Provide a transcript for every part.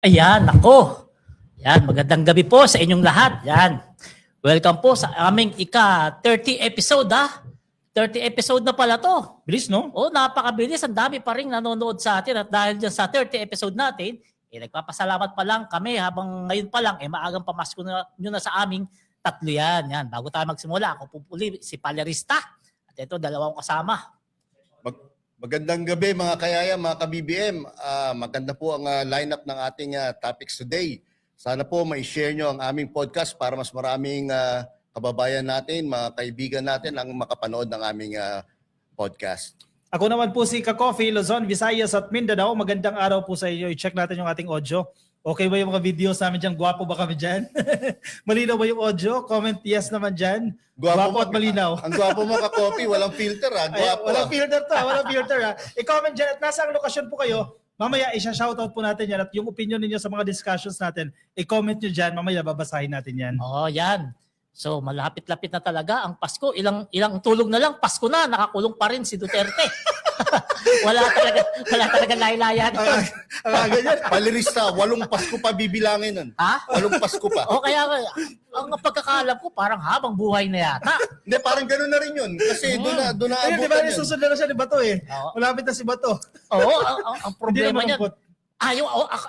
Ayan, nako. Yan, magandang gabi po sa inyong lahat. Yan. Welcome po sa aming ika-30 episode 30 episode na pala to. Bilis, no? Oh, napakabilis. Ang dami pa rin nanonood sa atin at dahil dyan sa 30 episode natin, nagpapasalamat pa lang kami habang ngayon pa lang, maagang pamasko na, nyo na sa aming tatlo yan. Yan. Bago tayo magsimula, ako po puli, si Palerista. At ito, dalawang kasama. Magandang gabi mga kayaya, mga ka-BBM. Maganda po ang lineup ng ating topics today. Sana po may-share nyo ang aming podcast para mas maraming kababayan natin, mga kaibigan natin ang makapanood ng aming podcast. Ako naman po si Kakofi, Luzon, Visayas at Mindanao. Magandang araw po sa inyo. I-check natin yung ating audio. Okay ba yung mga videos namin dyan? Gwapo ba kami dyan? Malinaw ba yung audio? Comment yes naman dyan. Gwapo at malinaw. Ang gwapo mo, Kakofi, walang filter ha. Gwapo. Walang filter to, walang filter ha. I-comment dyan at nasa ang lokasyon po kayo. Mamaya isa-shoutout po natin yan at yung opinion ninyo sa mga discussions natin, i-comment nyo dyan. Mamaya babasahin natin yan. Oh, yan. So, malapit-lapit na talaga ang Pasko. Ilang tulog na lang, Pasko na, nakakulong pa rin si Duterte. wala talaga laylayan. Ganyan. Palerista, 8 Pasko pa bibilangin nun. Ha? 8 Pasko pa. O kaya, ang pagkakaalam ko, parang habang buhay na yata. Hindi, parang gano'n na rin yun. Kasi doon na Ayun, di ba? Susunod na siya ni Bato eh. Oo. Malapit na si Bato. Oo, ang Hindi problema naman niyan, ampot.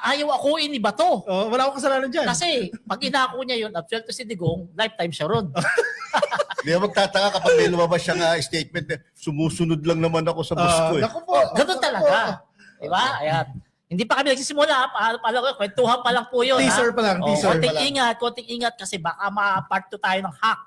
ayaw akuin ni Bato. Oh, wala akong kasalanan dyan. Kasi pag inako niya yun, absuelto si Digong, lifetime siya ron. Hindi ako magtataka kapag may lumabas siyang statement na sumusunod lang naman ako sa bus ko eh. Naku po. Ganun talaga. Diba? Ayan. Hindi pa kami nagsisimula. Kwentuhan pa lang po yun. Teaser pa lang, teaser pa lang. Konting ingat kasi baka ma-part 2 tayo ng hack.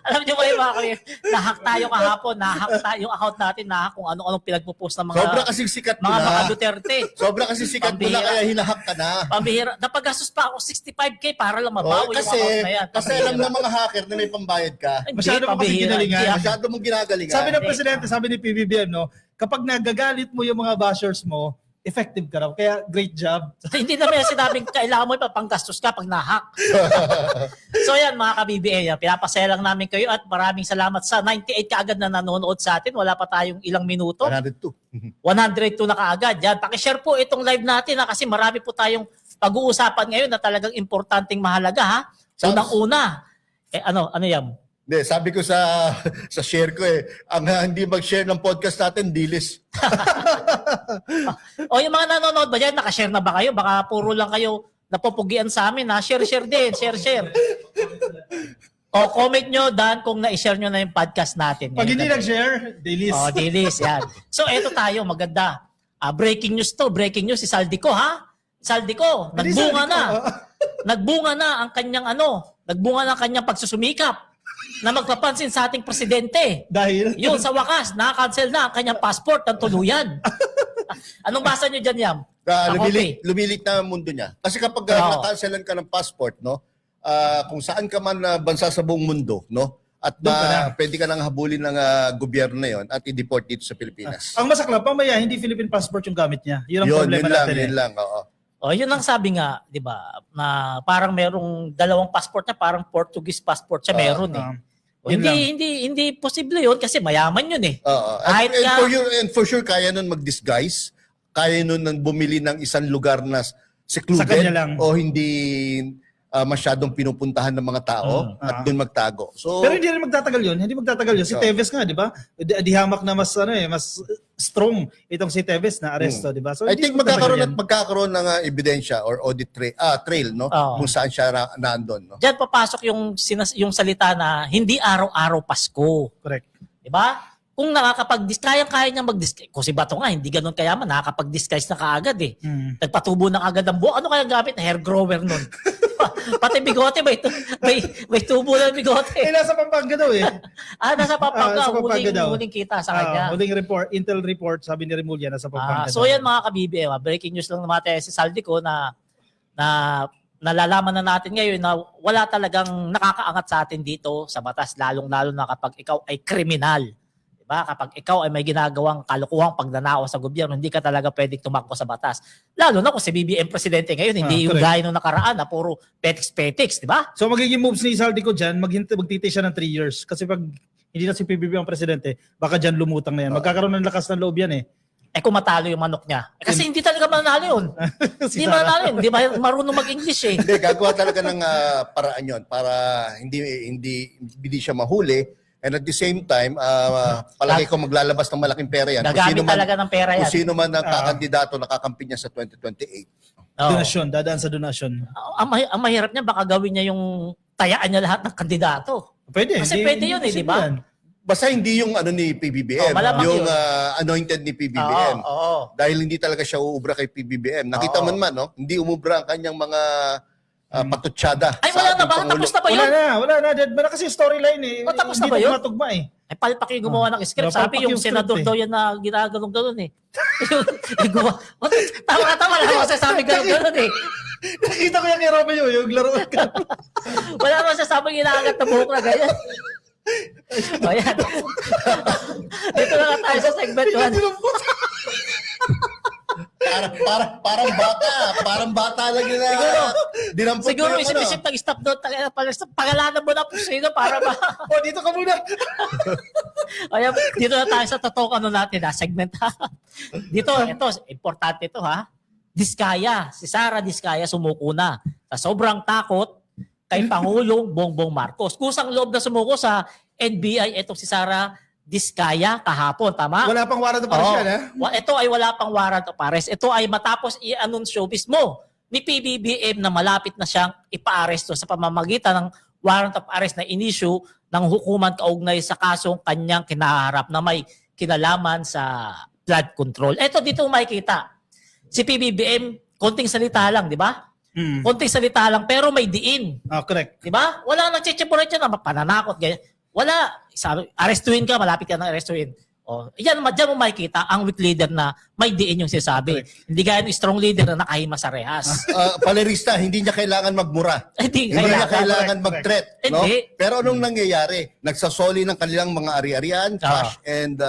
Alam niyo ba yung mga kami, na-hack tayo kahapon, na-hack tayo yung account natin, na-hack kung anong pinagpo-post ng mga Sobra kasing sikat mo mga na. baka Duterte. Sobra kasing sikat mo na Pambihira. kaya hinahack ka na. Pambihira. Napagastos pa ako 65K para lang mabawi yung account na yan. Kasi alam ng mga hacker na may pambayad ka. Hindi, Masyado mo kasi pambihira. ginalingan. Hindi, Masyado mong ginagalingan. Sabi ng presidente, sabi ni PBBM, no, kapag nagagalit mo yung mga bashers mo, effective ka raw. Kaya great job. Hindi naman yung sinabing kailangan mo ipapanggastos ka pag nahack. So yan mga ka-BBA, pinapasaya lang namin kayo at maraming salamat sa 98 kaagad na nanonood sa atin. Wala pa tayong ilang minuto. 102. 102 na kaagad. Yan, pakishare po itong live natin kasi marami po tayong pag-uusapan ngayon na talagang importanteng mahalaga ha. Unang-una, ano yan? Hindi, sabi ko sa share ko ang hindi mag-share ng podcast natin, dilis. O yung mga nanonood ba dyan, nakashare na ba kayo? Baka puro lang kayo napupugian sa amin ha. Share din, share. O comment nyo Dan kung na-share nyo na yung podcast natin. Pag hindi nag-share, dailies. O, dilis, yan. So eto tayo, maganda. Breaking news to, si Saldico ha. Saldico, nagbunga na. Nagbunga na ang kanyang nagbunga na ang kanyang pagsusumikap na magpapansin sa ating presidente. Dahil? Yun, sa wakas, nakakancel na ang kanyang passport ng tuluyan. Anong basa nyo dyan, Yam? Lumilit na ang mundo niya. Kasi kapag nakanselan ka ng passport, no, kung saan ka man bansa sa buong mundo, no, at pwede ka nang habulin ng gobyerno na yon at i-deport dito sa Pilipinas. Ang masaklap, mamaya hindi Philippine passport yung gamit niya. Yun ang problema natin. Yun lang, oo. O, yun ang sabi nga, di ba, na parang merong dalawang passport niya, parang Portuguese passport siya meron Hindi posible yun kasi mayaman yun eh. And for sure, kaya nun mag-disguise, kaya nun nang bumili ng isang lugar na secluded Sa kanya lang. o hindi masyadong pinupuntahan ng mga tao at doon magtago. So, Pero hindi rin magtatagal yun. Hindi magtatagal yun. Si Teves nga, di ba? Di hamak na mas strong itong si Teves na aresto, di ba? So, I hindi think magtatagal yan. magkakaroon ng ebidensya or audit trail, no? Kung saan siya naandun, no? Diyan papasok yung salita na hindi araw-araw Pasko. Correct. Di ba? Kung kaya niya mag-disguise. Kung si Bato nga, hindi ganun kayaman, nakakapag-disguise na kaagad eh. Nagpatubo na agad ang buhok. Ano kaya gamit na hair grower nun? Pati bigote, may tubo na bigote. Nasa Pampanga daw eh. Nasa Pampanga. Sa Pampanga daw. Huling kita sa kanya. Huling report, Intel report, sabi ni Remulla, nasa Pampanga. So yan mga kabibi, breaking news lang naman tayo si Saldico na nalalaman na natin ngayon na wala talagang nakakaangat sa atin dito sa batas, lalong-lalo na kapag ikaw ay kriminal. Diba? Kapag ikaw ay may ginagawang kalukuhang pagnanakaw sa gobyerno, hindi ka talaga pwedeng tumakbo sa batas. Lalo na kung si BBM presidente ngayon, hindi yung gaya nung nakaraan na puro petiks-petiks, di ba? So magiging moves ni Saldico dyan, magtitay siya ng 3 years. Kasi pag hindi na si PBB ang presidente, baka dyan lumutang na yan. Magkakaroon ng lakas ng loob yan eh. kung matalo yung manok niya. Kasi hindi talaga manalo yun. Si Hindi Sara. manalo yun. Hindi marunong mag-English eh. Hindi, gagawa talaga ng paraan yon para hindi siya mahuli. And at the same time, palagi ko maglalabas ng malaking pera yan. Gagamit talaga ng pera yan. Kung sino man ang kakandidato na kakampi niya sa 2028. Oo. Donasyon, dadaan sa donasyon. Ang mahirap niya, baka gawin niya yung tayaan niya lahat ng kandidato. Pwede. Kasi hindi- pwede yun hindi di ba? yan. Basta hindi yung ano ni PBBM, malamang yung yun. anointed ni PBBM. Oo. Dahil hindi talaga siya uubra kay PBBM. Nakita Oo. man, no? Hindi umubra ang kanyang mga patutsada. Ay, sa wala na ating ba? Pangulo. Tapos na ba yun? Wala na. Dead ba na kasi storyline eh. O, tapos na Hindi ba yun? tumatugma eh. Ay, palpak yung gumawa ng script. Oh, Sabi palpak yung yung script senador eh. daw yan na ginaganon-ganon eh. Yung gumawa. Tama lang ako sasabi ganon-ganon eh. Nakita ko yan kay Romeo, yung laruan ka. Wala naman sasabing inaagat na buhok na ganyan. O yan. Dito na nga tayo sa segment 1. Parang bata lang yun na dinampot Siguro mo yung isip-isip nag-stop doon. Pangalanan mo na kung sino para ba. O, dito ka muna. O yan, dito na tayo sa totoong natin segment ha. Dito, ito, importante ito ha. Diskaya, si Sara Diskaya sumuko na. Sa sobrang takot kay Pangulong Bongbong Marcos. Kusang loob na sumuko sa NBI itong si Sara Diskaya kahapon, tama? Wala pang warrant of arrest yan, ha? Ito ay wala pang warrant of arrest. Ito ay matapos i-anunsyo mismo ni PBBM na malapit na siyang ipa-aresto sa pamamagitan ng warrant of arrest na inisyu ng hukuman kaugnay sa kasong kanyang kinaharap na may kinalaman sa flood control. Ito dito makikita. Si PBBM, konting salita lang, di ba? Konting salita lang, pero may diin. Correct. Di ba? Wala nang chichipurit yan na pananakot. Ganyan. Wala. Sabi, arestuin ka, malapit ka na arestuin. O, yan, dyan mo makikita ang weak leader na may diin yung sinasabi. Hindi gaya ng strong leader na nakahima sa rehas. Palerista, hindi niya kailangan magmura. Hindi Hindi niya kailangan. kailangan mag-threat. No? Hindi. Pero anong nangyayari? Nagsasoli ng kanilang mga ari-arian, cash and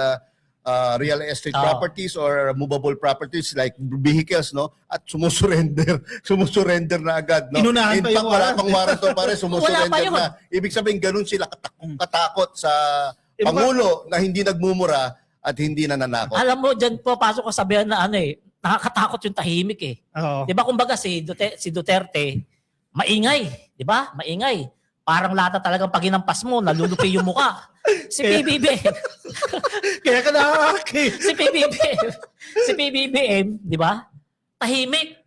real estate properties or movable properties like vehicles, no? At sumusurrender. Sumusurrender na agad, no? Inunahan In pa fact, yung wala warrant. pang warrant to pare, Wala pa sumusurrender yun. na. Ibig sabihin, ganun sila katakot sa Iba- Pangulo na hindi nagmumura at hindi nananakot. Alam mo, dyan po, pasok kasabihan na nakakatakot yung tahimik eh. Oo. Di ba, kumbaga si Duterte, maingay. Di ba? Maingay. Parang lata talagang pag inampas mo, nalulupi yung muka. Si PBBM, Kaya ka nakakaki. si PBBM, di ba? Tahimik.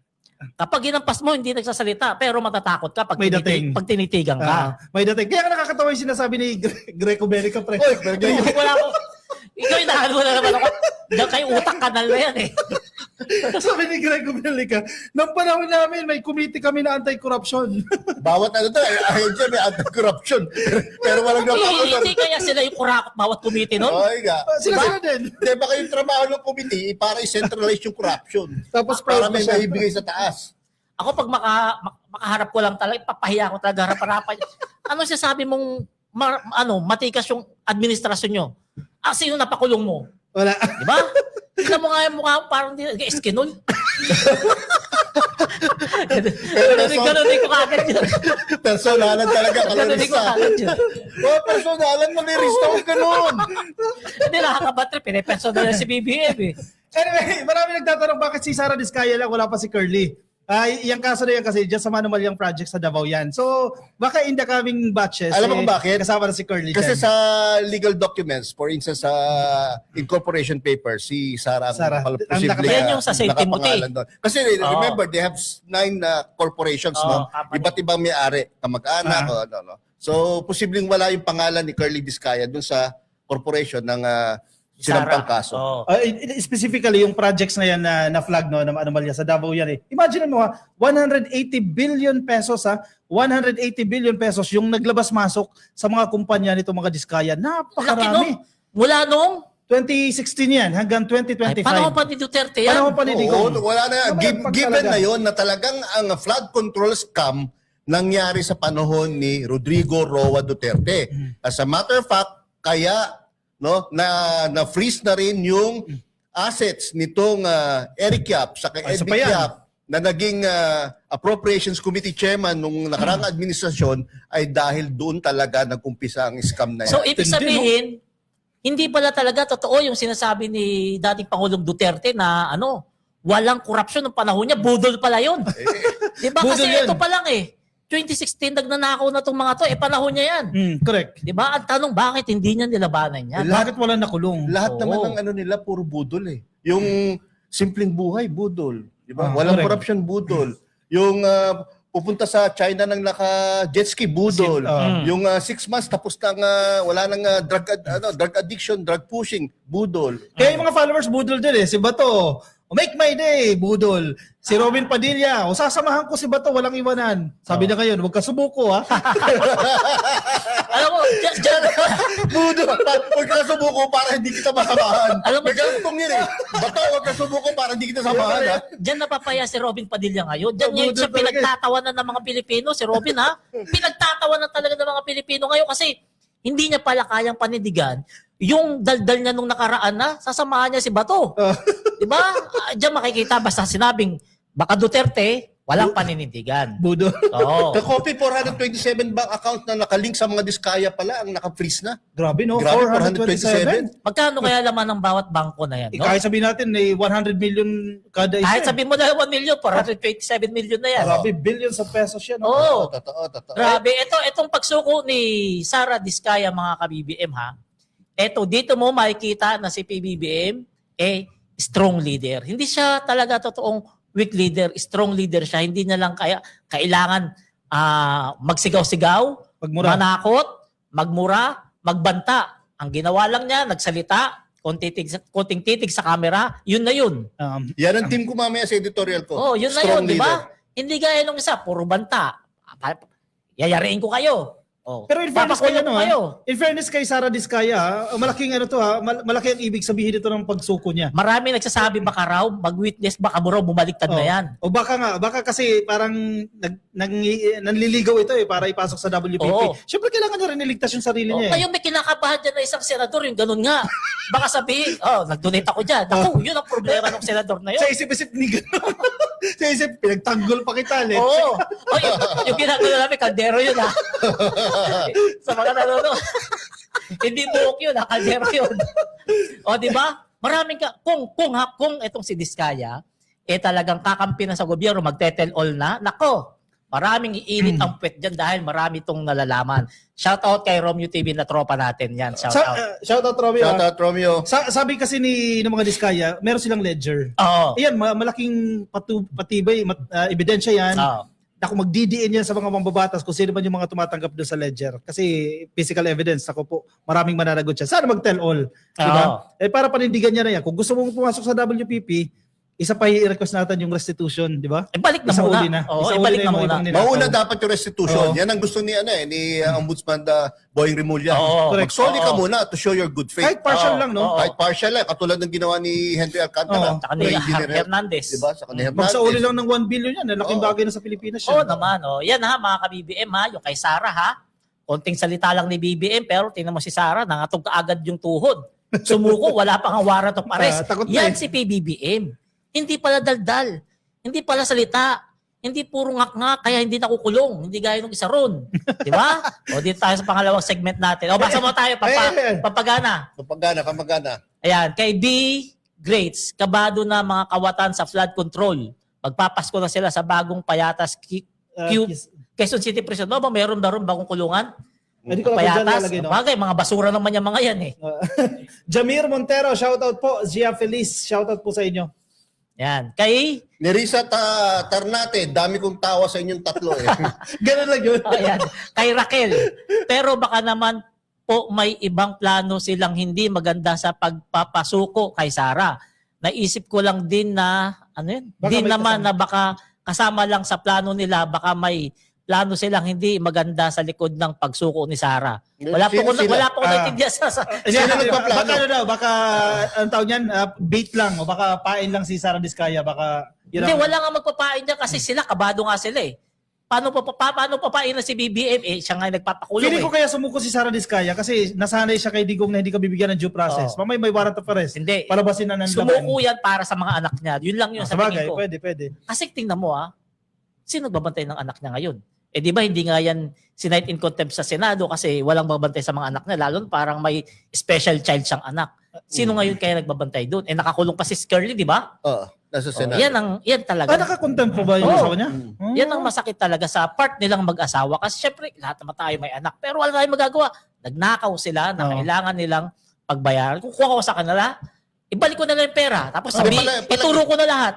Kapag ginampas mo, hindi nagsasalita. Pero matatakot ka pag, May dating. pag tinitigan ka. May dating. Kaya ka nakakatawa yung sinasabi ni Greco Berica, pre. Wala ko. Ikaw yung nahalo na naman ako. Diyan kayo utak kanal na yan eh. Sabi ni Greco Berica, nung panahon namin, may committee kami na anti-corruption. Bawat ano to, ahensya dyan, may anti-corruption. Pero walang napapagod. Hindi kaya sila yung kurakot bawat committee nun? Oy, ga. Sila din. Hindi, baka yung trabaho ng committee para i-centralize yung corruption. Tapos Para proud may pa siya. maibigay sa taas. Ako pag makaharap ko lang talaga, papahiya ko talaga harapan-harapan. Ano sabi mong matikas yung administrasyon nyo? Sino napakulong mo? Wala. Di ba? Tignan mo nga yung mukha parang eskinol. Ganun din ko kagad yun. Personalan talaga, Ganun din ko kalarista. kagad yun. Personalan, malirista ko ganun. Hindi nakakabatrip. Pinipersonal na si BBM eh. Anyway, marami nagtatanong bakit si Sara Diskaya lang, wala pa si Curly. Yung kaso na yan kasi dyan sa Manumalyang Project sa Davao yan. So, baka in the coming batches, Alam mo kung bakit? kasama na si Curly Kasi dyan. sa legal documents, for instance, sa incorporation paper, si Sarah, Sarah. Ang Yan yung sa St. Timothy. nakapangalan doon. Kasi remember, they have 9 corporations, no? company. Iba't ibang may-ari, kamag-anak, o ano, no? So, posibleng wala yung pangalan ni Curly Diskaya dun sa corporation ng sinampang kaso. Specifically, yung projects na yan na flag no, na anomalya sa Davao yan eh. Imagine mo 180 billion pesos 180 billion pesos yung naglabas-masok sa mga kumpanya nito mga Diskaya. Laki no? Napakarami. Mula noong 2016 yan hanggang 2025. panahon pa ni Duterte yan. Panahon pa ni Digong. Oo, wala na. Mamaya Given talaga. na yon na talagang ang flood control scam nangyari sa panahon ni Rodrigo Roa Duterte. As a matter of fact, kaya na freeze na rin yung assets nitong Eric Yap sa kay Isa Edvic pa yan. Yap na naging Appropriations Committee Chairman nung nakaraang administrasyon ay dahil doon talaga nag-umpisa ang scam na yan. So, ibig Tindi, sabihin, hindi pala talaga totoo yung sinasabi ni dating Pangulong Duterte na walang korupsyon ng panahon niya, budol pala yun. Di ba? Kasi Budol yun. ito pa lang 2016 nagnanakaw na itong mga to, panahon niya yan. Correct. Di ba? Ang tanong, bakit hindi niya nilabanan yan? Bakit wala nakulong? Lahat Oo. naman ng nila, puro budol eh. Yung simpleng buhay, budol. Di ba? Ah, Walang correct. corruption, budol. Yung pupunta sa China ng naka-jet ski, budol. Yung 6 months, tapos nang wala nang drug addiction, drug pushing, budol. Kaya yung mga followers budol din Si Bato, make my day, budol. Si Robin Padilla, sasamahan ko si Bato, walang iwanan. Sabi na ngayon, huwag ka subuko ha. Alam mo, dyan, Budol. Huwag ka subuko para hindi kita masamahan. Alam mo, May ganitong yun eh. Bato, huwag ka subuko para hindi kita samahan ha. dyan napapaya si Robin Padilla ngayon. Dyan Budol ngayon siya talaga. pinagtatawanan ng mga Pilipino. Si Robin pinagtatawanan talaga ng mga Pilipino ngayon kasi hindi niya pala kayang panindigan yung daldal niya nung nakaraan na sasamahan niya si Bato. Di ba? Diyan makikita basta sinabing baka Duterte, walang paninindigan. Budol. Oo. Ka-copy 427 bank account na nakalink sa mga Diskaya pala ang naka-freeze na. Grabe no, Grabe, 427. 427. Magkano kaya laman ng bawat bangko na yan? No? Kahit sabihin natin, 100 million kada isa. Kahit sabihin mo na 1 million, 427 million na yan. Grabe, billions of pesos yan. Oo. Totoo. Grabe. Itong pagsuko ni Sara Diskaya, mga ka-BBM dito mo makikita na si PBBM strong leader. Hindi siya talaga totoong weak leader, strong leader siya. Hindi niya lang kailangan magsigaw-sigaw, Magmura. manakot, magmura, magbanta. Ang ginawa lang niya, nagsalita, konting titig sa camera, yun na yun. Yan ang team ko mamaya sa editorial ko. Yun na Strong yun, di ba? leader. Hindi gaya nung isa, puro banta. Yayariin ko kayo. Pero in fairness kay papakulong ko kayo. in fairness kay Sara Diskaya, malaking malaki ang ibig sabihin dito ng pagsuko niya. Marami nagsasabi baka raw, mag-witness, baka mo raw bumaliktad na yan. O baka kasi parang nanliligaw ito para ipasok sa WPP. Oo. Siyempre kailangan niya rin iligtas yung sarili niya. Ngayon may kinakabahan dyan na isang senador, yung ganun nga. Baka sabihin, nag-donate ako dyan. Naku, yun ang problema ng senador na yun. Sa isip-isip ni gano'n. Sa isip, pinagtanggol pa kita. Oo. Yung ginagawa namin, kaldero yun sa mga nanonood. Hindi buhok yun, kaldero yun. Di ba? Maraming kung itong si Diskaya, talagang kakampi na sa gobyerno, magtetel all na, nako, maraming iinit ang puwet dyan dahil marami itong nalalaman. Shoutout kay Romeo TV na tropa natin yan. Shoutout. Shoutout, Romeo. Shoutout, Romeo. Sabi kasi ng mga Diskaya, meron silang ledger. Oo. Ayan, malaking patibay, ebidensya yan. Oo. Ako magdidiin yan sa mga mambabatas kung sino man yung mga tumatanggap doon sa ledger. Kasi physical evidence, ako po, maraming mananagot siya. Sana mag-tell all. Diba? Para panindigan niya na yan. Kung gusto mong pumasok sa WPP, isa pa i-request natin yung restitution, di ba? Balik na Isauli muna. na. Oo, Isauli ibalik na na yung mga muna. ibang ninakaw. Mauna dapat yung restitution. Oo. Yan ang gusto ni Ombudsman Boying Remulla. Oo. Mag-sorry Oo. ka muna to show your good faith. Kahit partial Oo. lang, no? Oo. Kahit partial lang. Katulad ng ginawa ni Henry Oo. Alcantara. Saka ni Hernandez. Diba? Saka ni Hernandez. Magsauli lang ng 1 billion yan. Laking Oo. bagay na sa Pilipinas Oo yan. naman. Yan mga ka-BBM yung kay Sara konting salita lang ni BBM pero tingnan mo si Sara, nangatog kaagad yung tuhod. Sumuko, wala pang warrant of arrest. Takot na Yan si PBBM. Hindi pala daldal. Hindi pala salita. Hindi puro ngak-ngak, kaya hindi nakukulong. Hindi gaya nung isa ron. Di ba? Dito tayo sa pangalawang segment natin. Basa mo tayo, papagana. Kamagana. Ayan, kay B. Greats, kabado na mga kawatan sa flood control. Magpapasko na sila sa bagong Payatas Quezon City Prison. Ba, meron na ron bagong kulungan? Hindi ko lang dyan Payatas. lalagay, no? Bagay, mga basura naman yung mga yan Jamir Montero, shoutout po. Zia Feliz, shoutout po sa inyo. Yan. Kay, Ni Risa Tarnate, dami kong tawa sa inyong tatlo eh. Ganun lang yun. ayan, kay Raquel. Pero baka naman po may ibang plano silang hindi maganda sa pagpapasuko kay Sara. Naisip ko lang din na, Baka din may naman kasama. na baka kasama lang sa plano nila, baka may plano silang hindi maganda sa likod ng pagsuko ni Sara. Wala Sino po sila? wala po naintindihan sa Sino nagpaplano? Baka ang tawag niyan, bait lang o baka pain lang si Sara Diskaya, baka Hindi, wala nga magpapain niya kasi sila, kabado nga sila eh. Paano papain na si BBM? Siya nga yung nagpapakulong Feeling ko eh. kaya sumuko si Sara Diskaya kasi nasanay siya kay Digong na hindi ka bibigyan ng due process. Oo. Mamay may warrant of arrest. Hindi. Palabasin na ng Sumuko yan para sa mga anak niya. Yun lang yun sa tingin Sabagay, ko. pwede. Kasi tingnan mo sino nagbabantay ng anak niya ngayon? Eh di ba hindi nga yan sinight in contempt sa Senado kasi walang magbantay sa mga anak niya, lalo na parang may special child siyang anak. Sino ngayon kaya nagbabantay doon? Eh nakakulong pa si Curly, di ba? Oo, nasa Senado. Yan talaga. Nakakontempt po ba yung Oo. asawa niya? Yan ang masakit talaga sa part nilang mag-asawa kasi syempre lahat naman tayo may anak pero wala tayong magagawa. Nagnakaw sila na Oo. kailangan nilang pagbayaran. Kung kuha ko sa kanila, ibalik ko na lang yung pera. Tapos sabi, ituro ko na lahat.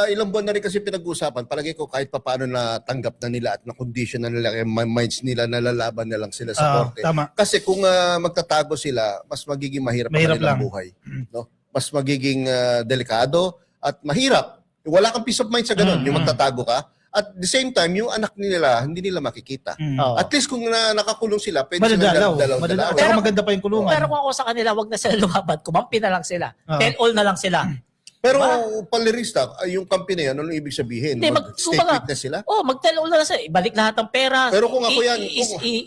Ilang buwan na rin kasi pinag-uusapan. Palagi ko kahit paano natanggap na nila at na-condition na nila yung minds nila na lalaban na lang sila sa korte. Tama. Kasi kung magtatago sila, mas magiging mahirap ang Mahirap kanilang lang. buhay. No? Mas magiging delikado at mahirap. Wala kang peace of mind sa ganun, yung magtatago ka. At the same time, yung anak nila, hindi nila makikita. Oo. At least kung nakakulong sila, pwede sila Madadalaw. dalaw-dalaw. At saka maganda pa yung kulungan. Pero kung ako sa kanila, wag na sila lumabad. Kumampi na lang sila. Oo. Tell all na lang sila. Pero Diba? palirista, yung company yan, anong ibig sabihin? Hindi, Mag-state kumbaga, witness sila? mag-tell all na lang sila. Ibalik lahat ng pera. Pero kung ako yan,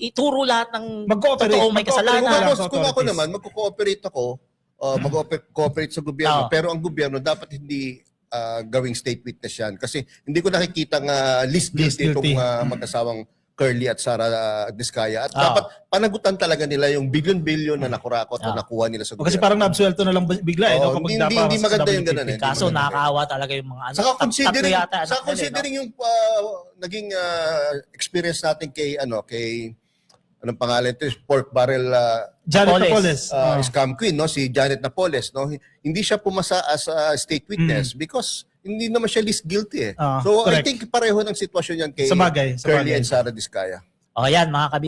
ituro lahat ng Mag-cooperate. totoo may kasalanan. Kung ako naman, magko-cooperate ako, mag-cooperate sa gobyerno, Oo. pero ang gobyerno dapat hindi gawing state witness yan. Kasi hindi ko nakikita ng least guilty guilty. itong mag-asawang Curly at Sara Diskaya. At Oo. dapat panagutan talaga nila yung billion-billion na nakurakot o Oo. nakuha nila sa Kasi gobyerno. parang naabsuelto na lang bigla eh. No? Oo, Kapag hindi- dapa hindi sa maganda yung WPP. ganun eh. Kaso nakakaawa talaga yung mga anak. Saka considering, Tatlo yata anak saka nila, considering yung naging experience natin kay anong pangalan ito, pork barrel Janet Napoles. Napoles. scam queen, no, si Janet Napoles, no. Hindi siya pumasa as a state witness because hindi naman siya least guilty eh. So I correct. think pareho ng sitwasyon yan kay Sa bagay, sa Curly bagay. and Sara Diskaya. O yan, mga kabi.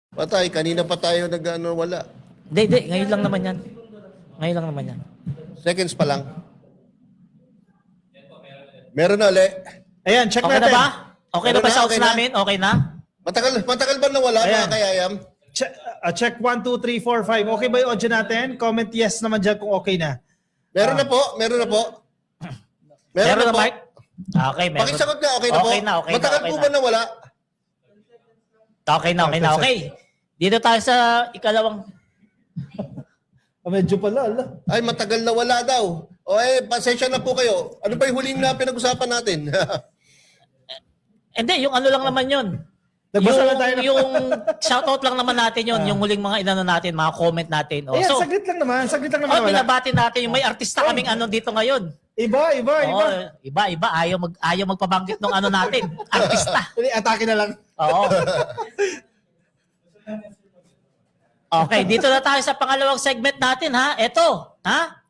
Patay, kanina pa tayo wala. Hindi, ngayon lang naman yan. Ngayon lang naman yan. Seconds pa lang. Meron na ulit. Ayan, check Okay na natin. ba? Okay na Meron ba na, sa outs okay na. namin? Okay na? Matagal ba nawala Ayan. mga kayayam? Check 1, 2, 3, 4, 5. Okay ba yung audio natin? Comment yes naman dyan kung okay na. Meron na po. Meron na, po. Mark? Okay, meron. Pakisagot na, okay na po. Okay na, okay na, Matagal okay po na. ba nawala? Okay na, okay na, okay. Dito tayo sa ikalawang... Medyo pala, ala. Ay, matagal na wala daw. O pasensya na po kayo. Ano ba yung huling na pinag-usapan natin? Hindi, yung ano lang naman yun. Nagbasa na tayo Yung shoutout lang naman natin yun, yung huling mga inano natin, mga comment natin. O, Ayan, so, saglit lang naman na wala. binabati natin yung may artista kaming ano dito ngayon. Iba. Iba. Ayaw magpabanggit ng ano natin. Artista. Atake na lang. Oo. Okay, dito na tayo sa pangalawang segment natin ha. Ito, ha?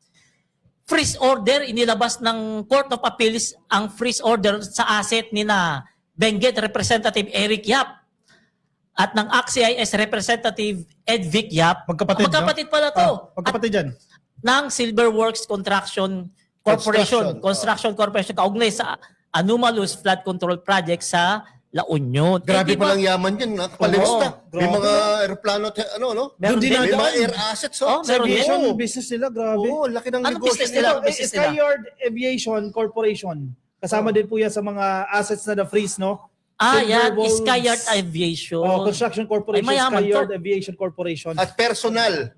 Freeze order, inilabas ng Court of Appeals ang freeze order sa asset ni na Benguet Representative Eric Yap at ng ACT-CIS Representative Ed Vic Yap. Magkapatid, Pala to. Magkapatid dyan. Ng Silverworks Construction Corporation kaugnay sa anomalous flood control project sa La Union. Grabe Di ba? palang yaman yan. Palibsta. Oo, May grabe mga aeroplano, Meron Doon din din. May mga nadaan. air assets. Oh, meron din. Aviation Oo. business nila, grabe. Oo, laki ng Anong negosyo business nila? nila. Business nila. Skyyard Aviation Corporation. Kasama din po yan sa mga assets na na-freeze, no? Yan. Silverwolves. Skyyard Aviation. Construction Corporation, Ay, mayaman Skyyard to. Aviation Corporation. At personal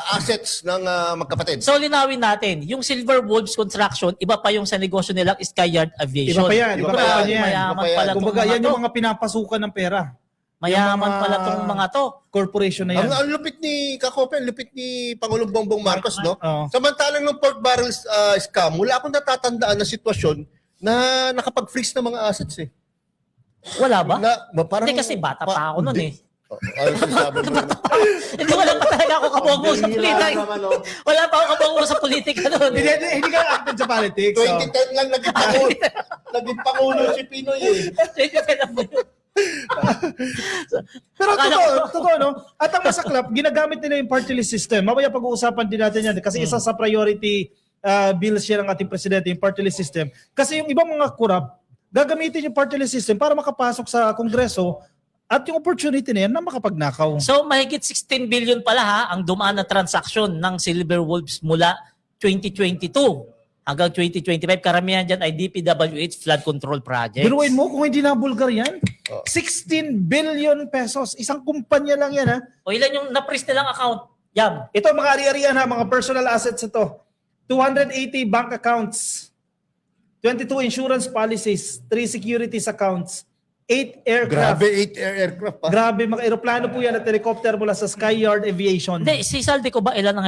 assets ng magkapatid. So, linawin natin. Yung Silverwolves Construction, iba pa yung sa negosyo nilang Skyyard Aviation. Iba pa yan. Iba Iba pa pa yan. yan. Mayaman Iba pa yan. pala itong Kumbaga, mga yan to. yung mga pinapasukan ng pera. Mayaman yung mga- pala itong mga to. Corporation na yan. Ang lupit ni Kakope, ang lupit ni Pangulong Bongbong Marcos, no? Oo. Samantalang ng pork barrel scam, wala akong natatandaan na sitwasyon na nakapag-freeze ng mga assets eh. Wala ba? Parang, Hindi kasi bata pa ako nun eh. Ano sinasabi mo? Hindi, wala pa talaga ako kabuo sa politika. Naman, oh. Wala pa ako kabuo sa politika noon. Hindi ka active sa politics. So. 2010 lang naging pangulo. Naging pangulo si Pinoy eh. Pero Akala totoo, no? At ang masaklap, ginagamit nila yung party list system. Mamaya pag-uusapan din natin yan. Kasi isa sa priority bills yan ng ating presidente, yung party list system. Kasi yung ibang mga kurap, gagamitin yung party list system para makapasok sa Kongreso at yung opportunity na yan na makapagnakaw. So mahigit 16 billion pala ha ang dumaan na transaksyon ng Silver Wolves mula 2022 hanggang 2025. Karamihan dyan ay DPWH flood control projects. Biruin mo kung hindi na Bulgar yan. Oh. 16 billion pesos. Isang kumpanya lang yan ha. O ilan yung na-freeze nilang account? Yan. Ito mga ari-arian ha, mga personal assets ito. 280 bank accounts, 22 insurance policies, 3 securities accounts, 8 aircraft. Grabe, 8 aircraft pa. Grabe, mga aeroplano po yan at helicopter mula sa Skyyard Aviation. Hindi, si Saldi ko ba ilan ang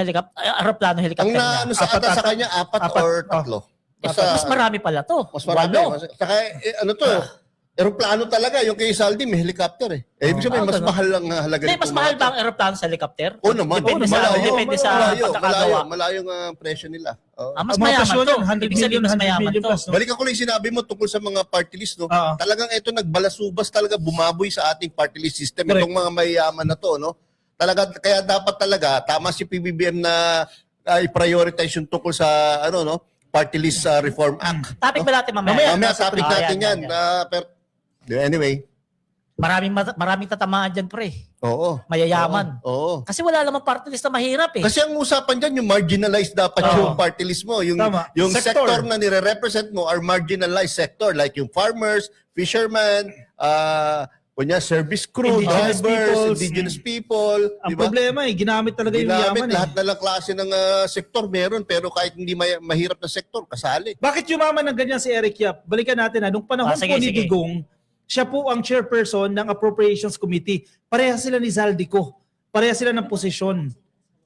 aeroplano helicopter Ang niya? naano sa ata sa kanya, apat or tatlo. Mas marami pala to. Mas marami. Walo. Saka, ano to, aeroplano talaga. Yung kay Saldi, may helicopter eh. Ibig sabihin, mas ganun. mahal ang halaga Hindi, nito. mas mahal ba ang aeroplano sa helicopter? Oo naman. Depende sa, Malayo, depende sa pagkakagawa. Malayo ang presyo nila. Oo. Mas Ang mga mayaman presyo to. yan, 100 Ibig sabihin, mas million, 100 mayaman million to. plus. No? Balikan ko lang yung sinabi mo tungkol sa mga party list. No? Oo. Talagang ito nagbalasubas talaga, bumaboy sa ating party list system. Correct. Itong mga mayayaman na to. No? Talaga, kaya dapat talaga, tama si PBBM na i-prioritize yung tungkol sa Party List Reform Act. Topic ba natin mamaya? Mamaya topic natin yan. Yan. Anyway, Maraming tatamaan dyan, pre. oo. Mayayaman. Oo. Kasi wala namang party list na mahirap eh. Kasi ang usapan dyan, yung marginalized dapat Oo. yung party list mo. Yung, Tama. yung Sector. sector na nire-represent mo are marginalized sector like yung farmers, fishermen, service crew, Indigenous drivers, peoples. indigenous people. Ang Diba? problema ginamit talaga yung Ginamit yaman lahat na lang klase ng sektor meron pero kahit hindi mahirap na sektor, kasali. Bakit yumaman ng ganyan si Eric Yap? Balikan natin nung panahon Sige, po ni sige. Digong, siya po ang chairperson ng Appropriations Committee. Pareha sila ni Zaldico. Pareha sila ng posisyon.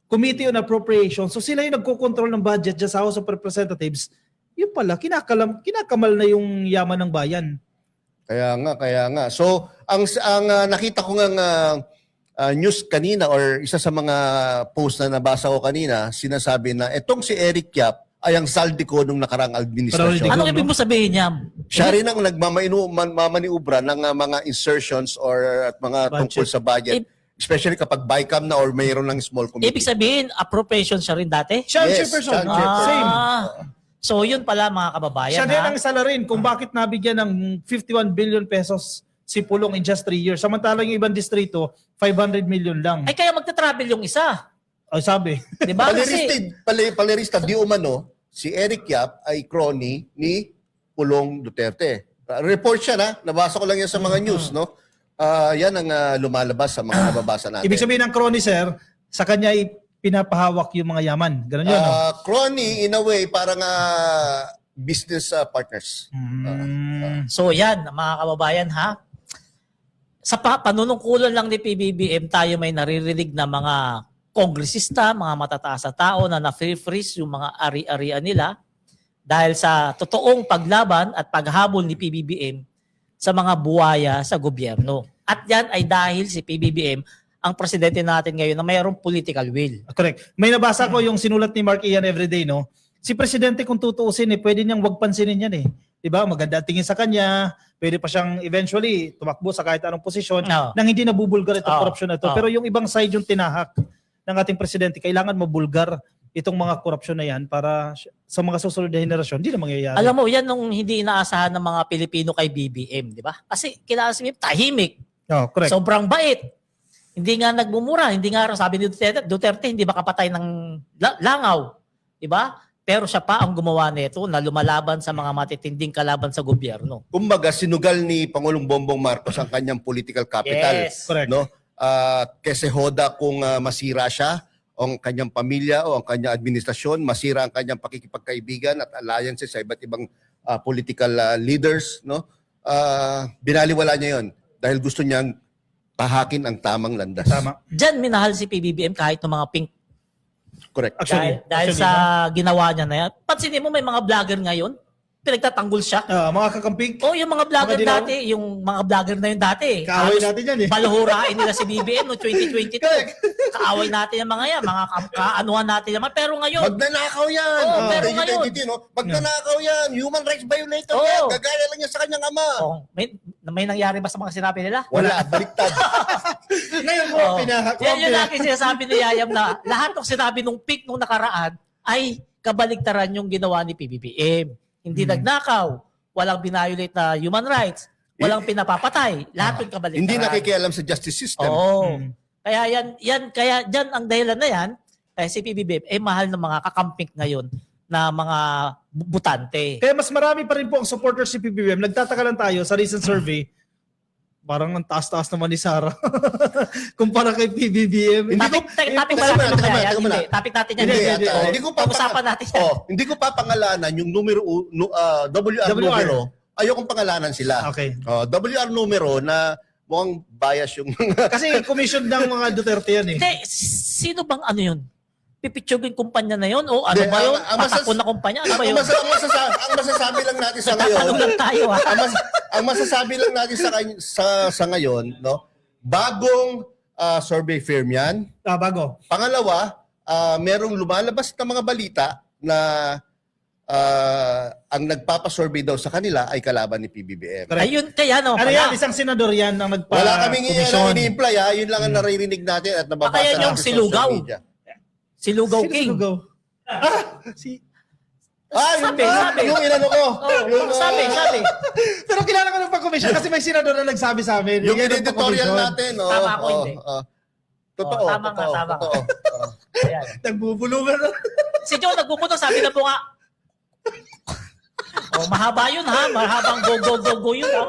Committee on Appropriations. So sila yung nagko-control ng budget dyan sa House of Representatives. Yun pala, kinakamal na yung yaman ng bayan. Kaya nga. So, ang nakita ko ng news kanina or isa sa mga post na nabasa ko kanina, sinasabi na etong si Eric Yap ay ang Saldico nung nakarang administrasyon. Pero Anong ibig mo sabihin niya? Siya rin ang nagmamaniubra ng mga insertions or at mga Budget. tungkol sa budget. Especially kapag BICAM na or mayroon ng small committee. Ibig sabihin, appropriation siya rin dati? Siya ang Yes, chairperson. siya ang chairperson. Same. So yun pala mga kababayan. Siya din ha? ang salarin kung bakit nabigyan ng 51 billion pesos si Pulong in just 3 years. Samantalang yung ibang distrito, 500 million lang. Ay kaya magta-travel yung isa. Ay sabi. Di ba? Kasi, Palirista, di umano, si Eric Yap ay crony ni Pulong Duterte. Report siya na, nabasa ko lang yan sa mga news, no? Yan ang lumalabas sa mga nababasa natin. Ibig sabihin ng crony, sir, sa kanya ay pinapahawak yung mga yaman. Ganun yun, no? Crony, in a way, parang business partners. so yan mga kababayan ha. Sa panunungkulan lang ni PBBM tayo may naririnig na mga kongresista, mga matataas na tao na na-freeze yung mga ari-arian nila dahil sa totoong paglaban at paghabol ni PBBM sa mga buwaya sa gobyerno. At yan ay dahil si PBBM ang presidente natin ngayon na mayroong political will. Correct. May nabasa ko yung sinulat ni Mark Ian everyday, no? Si presidente kung tutuusin, pwede niyang wag pansinin yan eh. 'Di ba? Maganda tingin sa kanya, pwede pa siyang eventually tumakbo sa kahit anong posisyon Oo. nang hindi nabubulgar itong Oo. korupsyon na ito. Oo. Pero yung ibang side yung tinahak ng ating presidente, kailangan mabulgar itong mga korupsyon na yan para sa mga susunod na henerasyon, hindi na mangyayari. Alam mo, yan nung hindi inaasahan ng mga Pilipino kay BBM, di ba? Kasi kilala si BBM, tahimik. Oh, correct. Sobrang bait. Hindi nga nagmumura, hindi nga sabi ni Duterte hindi makapatay ng langaw, 'di ba? Pero siya pa ang gumawa nito na lumalaban sa mga matitinding kalaban sa gobyerno. Kumbaga, sinugal ni Pangulong Bongbong Marcos ang kanyang political capital. Yes. Correct. No? Kasi hoda kung masira siya, o ang kanyang pamilya o ang kanyang administrasyon, masira ang kanyang pakikipagkaibigan at alliances sa iba't ibang political leaders, no? Binaliwala niya 'yon dahil gusto niyang tahakin ang tamang landas. Tama. Diyan minahal si PBBM kahit ng mga pink. Correct. Actually, Dahil actually, sa ginawa niya na yan. Pansinin mo may mga vlogger ngayon pinagtatanggol siya. Mga kakamping. Oh, yung mga vlogger Mga dilaw. dati, yung mga vlogger na yun dati. Kaaway halos natin yan eh. Baluhurain nila si BBM no 2022. Correct. Kaaway natin yung mga yan, mga kaanuhan natin yan. Pero ngayon, Magnanakaw yan. Oo, pero 2022, ngayon. no? Magnanakaw yan. Human rights violator Oo. yan. Gagaya lang yan sa kanyang ama. oh, may nangyari ba sa mga sinabi nila? Wala, baliktad. Ngayon mo, Oh. Yan yung lagi sinasabi ni Yayam na lahat ng sinabi nung peak nung nakaraan ay kabaligtaran yung ginawa ni PBBM. Hindi nagnakaw, walang binayolate na human rights, walang pinapapatay, lahat yung kabaligtaran. Hindi nakikialam sa justice system. Oo. Kaya kaya diyan ang dahilan na yan, si PBBM mahal ng mga kakamping ngayon na mga butante. Kaya mas marami pa rin po ang supporters si PBBM. Nagtataka lang tayo sa recent survey. Parang ang taas-taas naman ni Sara. Kumpara kay PBBM. Topic ba Teka natin muna, teka mamaya? muna. Hindi, topic natin yan. Hindi. Hindi ko pa Pag-usapan natin yan. hindi ko papangalanan yung numero WR numero. Ayokong pangalanan sila. Okay. WR numero na mukhang bias yung Kasi commission ng mga Duterte yan eh. Hindi, sino bang ano yun? Pipitsugin kumpanya na yun? O ano Hindi, ba yun? ang Patakbo na kumpanya? Ano ba yun? ang masasabi lang natin sa ngayon. Tatanong lang tayo ha. ang masasabi lang natin sa ngayon, no? Bagong survey firm 'yan. Bago. Pangalawa, merong lumalabas na mga balita na ang nagpapa-survey daw sa kanila ay kalaban ni PBBM. Correct. Ayun, kaya no. Ano pala. yan? Isang senador yan ang Wala kaming nagpa-commission. ini-imply yun lang ang naririnig natin at nababasa Baka yan natin yung sa silugaw. social media. Si Lugaw Sino King. sinugaw? Sabi. Yung inano ko. Oh, sabi. Pero kilala ko ng pag-commission kasi may senador na nagsabi sa amin. Yung yan ang editorial pag-commission. natin. Tama ako, hindi. Totoo. Tama nga, totoo, tama. totoo. Ayan. Nagbubulungan na. Si Joe nagpupunta, sabi na po nga, mahaba yun ha. Mahabang go yun ha.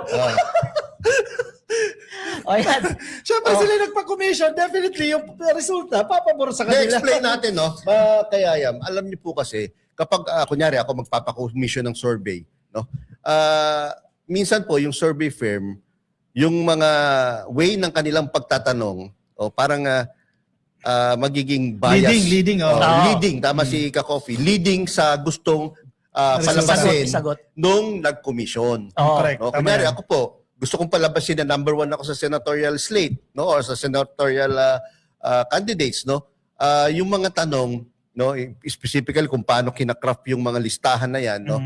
Ayan. Siyempre sila nagpa-commission, definitely yung resulta, papabor sa kanila. explain natin, no? Kaya yan, alam niyo po kasi, kapag, kunyari, ako magpapa-commission ng survey, no? Minsan po, yung survey firm, yung mga way ng kanilang pagtatanong, parang magiging bias. Leading. Leading, tama si Ka-Coffee. Leading sa gustong palabasin Sagot. nung nag-commission. Correct. No? Tama Kunyari, yan. ako po, gusto kong palabasin na number 1 ako sa senatorial slate, no? Or sa senatorial candidates, no? Yung mga tanong, no, specifically kung paano kinakraft yung mga listahan na yan, no?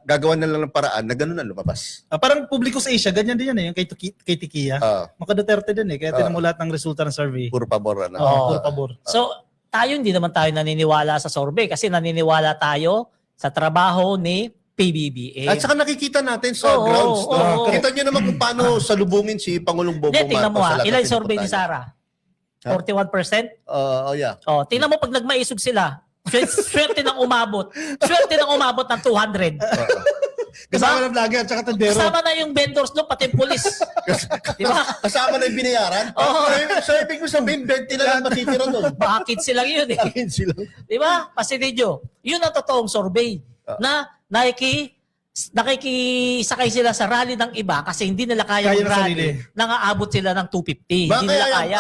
Gagawa na lang ng paraan na gano'n na lumabas. Parang Publicus Asia, ganyan din yan eh, yung kay Tikia. Maka Duterte din eh, kaya tinan mo lahat ng resulta ng survey. Puro pabor na. Puro pabor. So, tayo hindi naman tayo naniniwala sa survey kasi naniniwala tayo sa trabaho ni PBBM. At saka nakikita natin sa Oo, grounds, no? oo. Kita nyo naman kung paano salubungin si Pangulong Bongbong Hindi, tingnan mo Marcos sa lahat ng ilan survey ni pinupuntahan. Sarah? 41%? Yeah. Tingnan mo pag nagmaisog sila. Swerte nang umabot. Swerte nang umabot ng 200. Kasama ng vlogger at saka tendero. Kasama na yung vendors doon, pati yung police. Di ba? Kasama na yung binayaran. Oo. So, ibig mo sabihin, 20 na lang matitira doon. Bakit sila yun eh. Akin sila. Di ba? Pasinidyo. Yun ang totoong survey. Na nakikisakay sila sa rally ng iba kasi hindi nila kaya Kaya ng mag-rally. sarili. Nangaabot sila ng 250. Ba, Hindi nila kaya, kaya.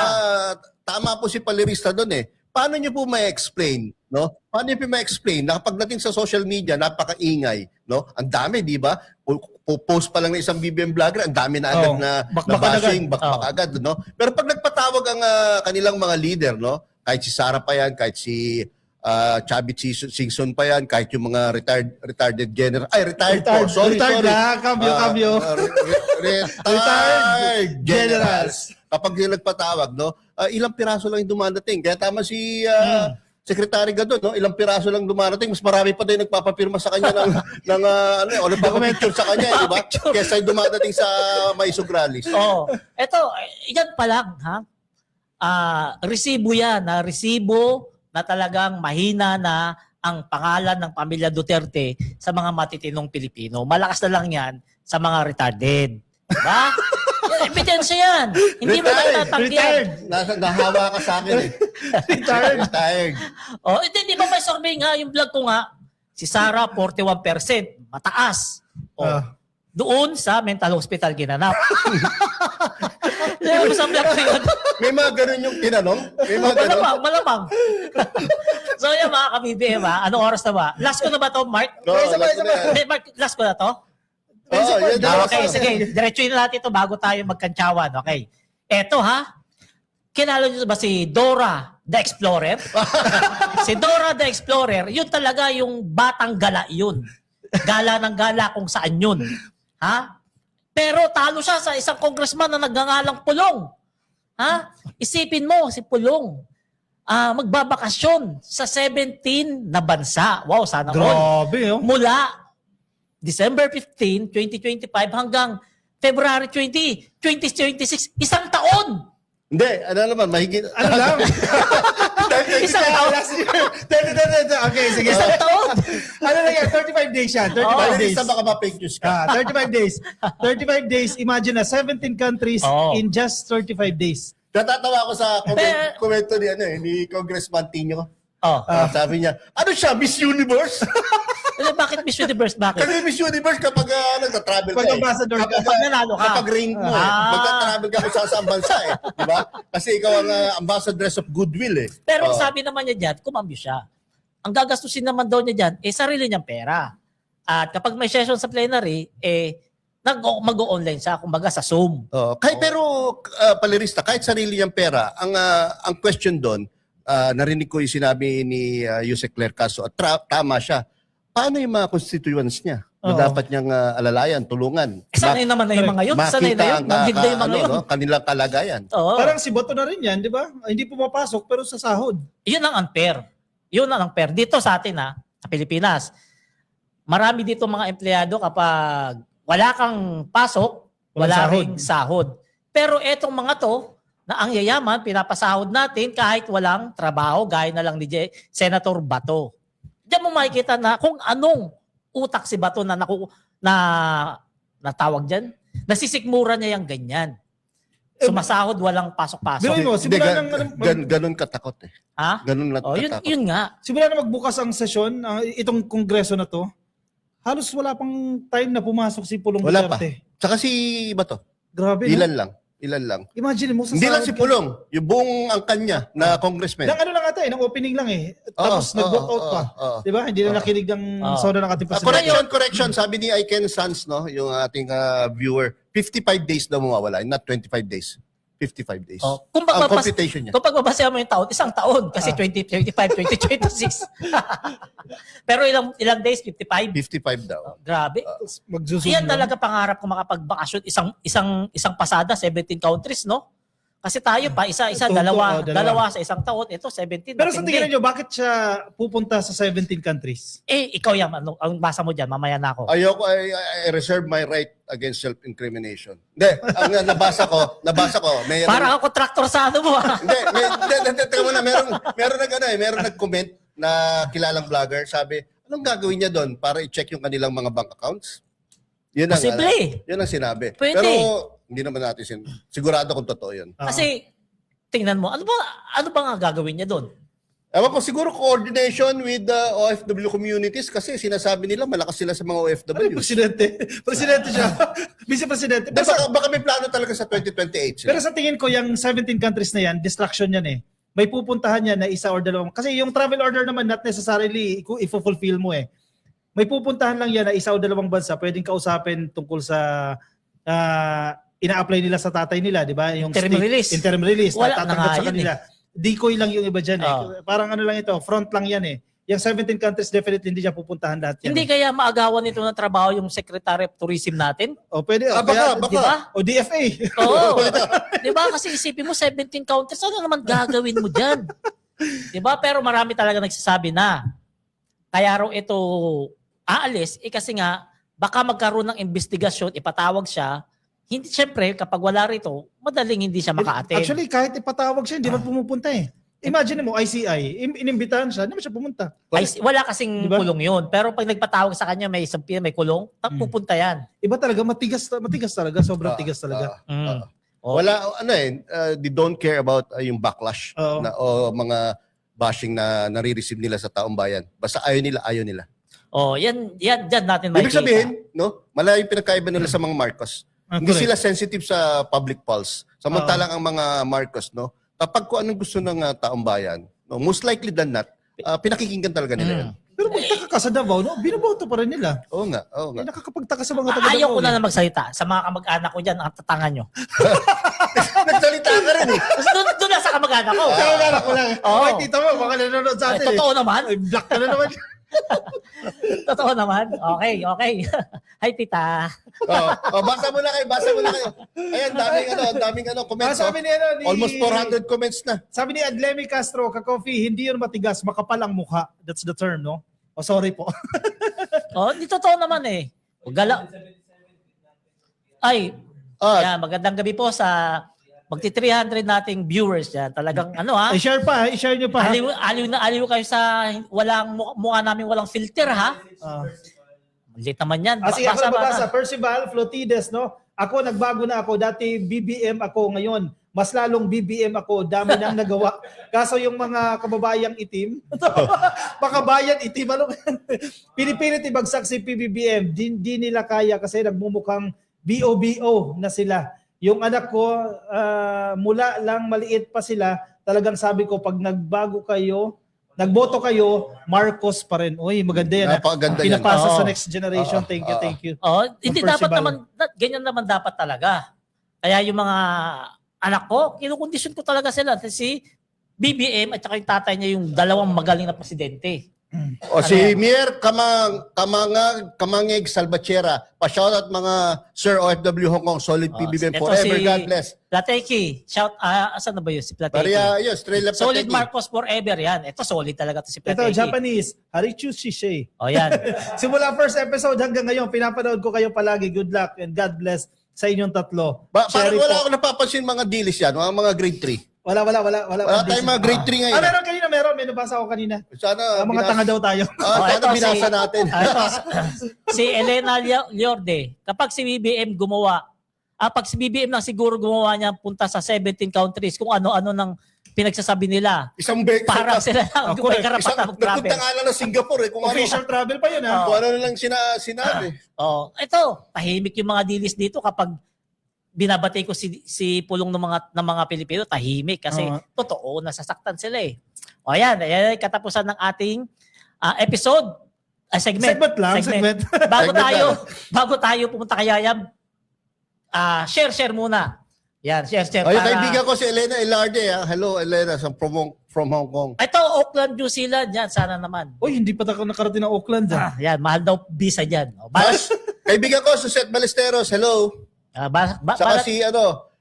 tama po si Palirista doon eh. Paano niyo po ma-explain, no? Paano niyo po ma-explain na kapag dating sa social media, napakaingay, no? Ang dami, di ba? Post pa lang ng isang BBM vlogger, ang dami na agad na bashing, bakbak agad, no? Pero pag nagpatawag ang kanilang mga leader, no? Kahit si Sara pa yan, kahit si Chavit Singson pa yan, kahit yung mga retired general. Ay, retired po. Sorry. na, kambyo. Retired generals. Kapag sila nagpatawag, no? Ilang piraso lang yung dumadating. Kaya tama si Secretary Gadon, no? Ilang piraso lang dumarating. Mas marami pa din nagpapapirma sa kanya ng o nagpapapicture sa kanya, di ba? Kesa yung dumadating sa Maisog Rallies. Eto, yan pa lang, ha? Resibo yan, resibo na talagang mahina na ang pangalan ng pamilya Duterte sa mga matitinong Pilipino. Malakas na lang yan sa mga retarded. Diba? Ebidensya yan. Hindi mo na tatanggihan. Nahawa ka sa akin eh. Retired. Di ba may survey nga, yung vlog ko nga, si Sara 41%, mataas. Doon sa mental hospital ginanap. Sa vlog ko yun. May mga ganun yung tinanong? May mga ganun? Malamang. So yan mga ka-BBM anong oras na ba? Last ko na ba to, Mark? No, Isa pa, last isa na pa. yan. Hindi, Mark, last ko na to? Yan, dalawa Okay, sa- sige. Diretsuin na natin ito bago tayo magkantsawan. Okay. Eto kilala niyo ba si Dora the Explorer? Si Dora the Explorer, yun talaga yung batang gala yun. Gala ng gala kung saan yun. Pero talo siya sa isang congressman na nagngangalang Pulong. Isipin mo, si Pulong, magbabakasyon sa 17 na bansa. Wow, sana all. Grabe, oh. Mula December 15, 2025 hanggang February 20, 2026, isang taon. Hindi, ano naman, mahigit. Ano lang? Isang taon. Okay, sige. Isang taon. Ano lang yan? 35 days yan. 35 days. Malilista baka ma-fake news ka. 35 days. 35 days. Imagine na 17 countries in just 35 days. Natatawa ako sa Pero- komento ni Congressman Tino. Oh. Sabi niya, ano siya, Miss Universe? Bakit Miss Universe? Bakit? Kasi Miss Universe kapag nagta-travel Pag ka ambassador ka. Pag nanalo ka. Kapag rank mo magta-travel ka kung saan bansa di ba? Kasi ikaw ang ambassadress of goodwill Pero ang sabi naman niya dyan, kumambyo siya. Ang gagastusin naman daw niya dyan, sarili niyang pera. At kapag may session sa plenary, mag-o-online siya, kumbaga sa Zoom. Pero palirista, kahit sarili niyang pera, ang question doon, narinig ko yung sinabi ni Yusek Claire Caso at tama siya. Paano yung mga constituents niya na dapat niyang alalayan, tulungan? Sanay naman na yung mga yun. Sanay na yun. Magigda yung mga yun. Kanilang kalagayan. Oo. Parang si Boto na rin yan, di ba? Hindi pumapasok pero sa sahod. Yun ang unfair. Yun ang unfair. Dito sa atin sa Pilipinas, marami dito mga empleyado kapag wala kang pasok, wala Walang ring sahod. Pero etong mga to, na ang yayaman, pinapasahod natin kahit walang trabaho, gaya na lang ni Senator Bato. Diyan mo makikita na kung anong utak si Bato na natawag dyan. Nasisikmura niya yung ganyan. Sumasahod, walang pasok-pasok. Biruin mo, Hindi, simula nang ganun katakot Ganun lang katakot. Yun nga. simula na magbukas ang sesyon, itong kongreso na to, halos wala pang time na pumasok si Pulong Wala pa. Duterte. Tsaka si Bato, Grabe. no? ilan lang. Imagine mo sa Hindi lang sahod si ka- Pulong, yung buong angkan niya na congressman. Nang ano lang ata ng opening lang Tapos nag-walk out pa. Di ba? Hindi na nakinig ng soda ng ating presidente. Correction. Sabi ni Iken Sans, yung ating viewer, 55 days daw mawawala, not 25 days. 55 days. Kung Ang computation niya. Kung pagbabasehan mo yung taon, isang taon kasi 2025, 2026. Pero ilang days? 55? 55 daw. Grabe. Magsusunod. Yan talaga pangarap ko makapagbakasyon isang pasada 17 countries, no? Kasi tayo pa isa-isa, Dalawa. dalawa sa isang taon, ito 17. Pero sa matindi. tingin niyo, bakit siya pupunta sa 17 countries? Ikaw yan, ang basa mo diyan, mamaya na ako. Ayoko, I reserve my right against self-incrimination. Hindi, ang nabasa ko, mayroon. Para ako contractor sa ano mo. Hindi, teka muna, meron nag-comment na kilalang vlogger, sabi, anong gagawin niya doon para i-check yung kanilang mga bank accounts? Yun ang, Posible. yun ang sinabi. Pwede. Pero hindi naman natin sigurado kung totoo yun. Kasi tingnan mo, ano ba nga gagawin niya doon? Ewan ko, siguro coordination with the OFW communities kasi sinasabi nila malakas sila sa mga Ano yung OFW. presidente? Presidente siya. Vice-presidente. Baka may plano talaga sa 2028 sila. Pero sa tingin ko, yung 17 countries na yan, distraction yan May pupuntahan yan na isa or dalawang. Kasi yung travel order naman, not necessarily i-fulfill mo May pupuntahan lang yan na isa o dalawang bansa, pwedeng kausapin tungkol sa ina-apply nila sa tatay nila, di ba? Yung Interim release. Interim release. Wala na Tatanggap nga sa yun kanila. Decoy lang yung iba dyan Parang ano lang ito, front lang yan Yung 17 countries, definitely hindi siya pupuntahan lahat yan. Hindi kaya maagawan nito ng trabaho yung Secretary of Tourism natin? O pwede. Baka. Di ba? O DFA. Oo. Di ba? Kasi isipin mo, 17 countries, ano naman gagawin mo dyan? Di ba? Pero marami talaga nagsasabi na kaya raw ito aalis, kasi nga, baka magkaroon ng investigasyon, ipatawag siya, hindi, syempre, kapag wala rito, madaling hindi siya maka-attend. Actually, kahit ipatawag siya, hindi man pumupunta Imagine mo, ICI, inimbitahan siya, hindi man siya pumunta. Wala kasing Diba? kulong yun. Pero pag nagpatawag sa kanya, may kulong, pupunta yan. Iba talaga, matigas talaga, sobrang tigas talaga. Wala, they don't care about yung backlash o mga bashing na nare-receive nila sa taong bayan. Basta ayaw nila. Yan dyan natin Ibig makikita. sabihin, malayo yung pinagkaiba nila sa mga Marcos. Hindi correct. sila sensitive sa public pulse. Samantalang ang mga Marcos, kapag kung anong gusto ng taong bayan, most likely than not, pinakikinggan talaga nila yun. Pero magtaka ka sa Davao, no? Binoboto pa rin nila. Oo nga, oo nga. Nakakapagtaka sa mga taga Davao. Ayaw ko na eh. na magsalita sa mga kamag-anak ko dyan, ang tatangan nyo. Nagsalita ka rin eh. Doon na sa kamag-anak ko. Kaya wala ko lang. Oo. Okay, tita mo, baka nanonood sa Ay, atin. totoo naman. Ay, black ka na naman. Totoo naman. Okay. Hi, tita. Basa mo na kayo. Ayan, daming comments. Sabi ni, Almost 400 comments na. Sabi ni Adlemi Castro, Ka-Coffee, hindi yun matigas, makapal ang mukha. That's the term, no? Oh, sorry po. Di totoo naman eh. Gala. Ay, yan, magandang gabi po sa magti-300 nating viewers yan. Talagang I-share nyo pa. Ha? aliw kayo sa walang mukha namin walang filter ha. Malit naman yan. Basa. Percival Flotides, no? Ako, nagbago na ako. Dati BBM ako, ngayon mas lalong BBM ako. Dami nang nagawa. Kaso yung mga kababayang itim, makabayan itim, pinipilit ibagsak si PBBM. Di nila kaya kasi nagmumukhang BOBO na sila. Yung anak ko, mula lang maliit pa sila, talagang sabi ko, pag nagboto kayo, Marcos pa rin. Uy, maganda yan. Napakaganda yan. Pinapasa sa next generation. Thank you. Hindi Percival. dapat naman, ganyan naman dapat talaga. Kaya yung mga anak ko, kinukondisyon ko talaga sila. Si BBM at saka yung tatay niya yung dalawang magaling na presidente. Si Mier Kamangeg Salvatierra, pa-shoutout mga Sir OFW Hong Kong, solid PBBM Ito forever, si God bless. Plateki, asan na ba yun si Plateki? Paria, yun, Strela Solid Plateki. Marcos forever yan. Ito solid talaga to si Ito, Plateki. Japanese. Harichu Shisei. Yan. Simula first episode hanggang ngayon, pinapanood ko kayo palagi. Good luck and God bless sa inyong tatlo. Parang Sherry wala po. ako napapansin mga dilis yan, mga grade 3. Wala. Wala tayong mga grade 3 ngayon. Meron kanina, meron. May nabasa ako kanina. Sana Mga tanga daw tayo. sana binasa natin. Si Elena Liorde, kapag si BBM gumawa, pag si BBM lang siguro gumawa niya punta sa 17 countries, kung ano-ano nang pinagsasabi nila. Parang sila lang, may karapatan mag-travel. Nagpunta nga lang ng Singapore kung Official travel pa yun, ha? Kung ano lang sinabi. Ito, tahimik yung mga dilis dito kapag binabati ko si pulong ng mga Pilipino, tahimik kasi totoo, nasasaktan sila eh. Yan ay katapusan ng ating episode. Segment. Segment. Bago tayo pumunta kay Yayam, share muna. Yan, share. Yung kaibigan ko si Elena Elarde. Hello Elena, from Hong Kong. Ito, Auckland, New Zealand. Yan, sana naman. Uy, hindi pa tayo nakarating ng Auckland. Yan, mahal daw visa dyan. Kaibigan ko, Suset Balesteros. Hello. Saka si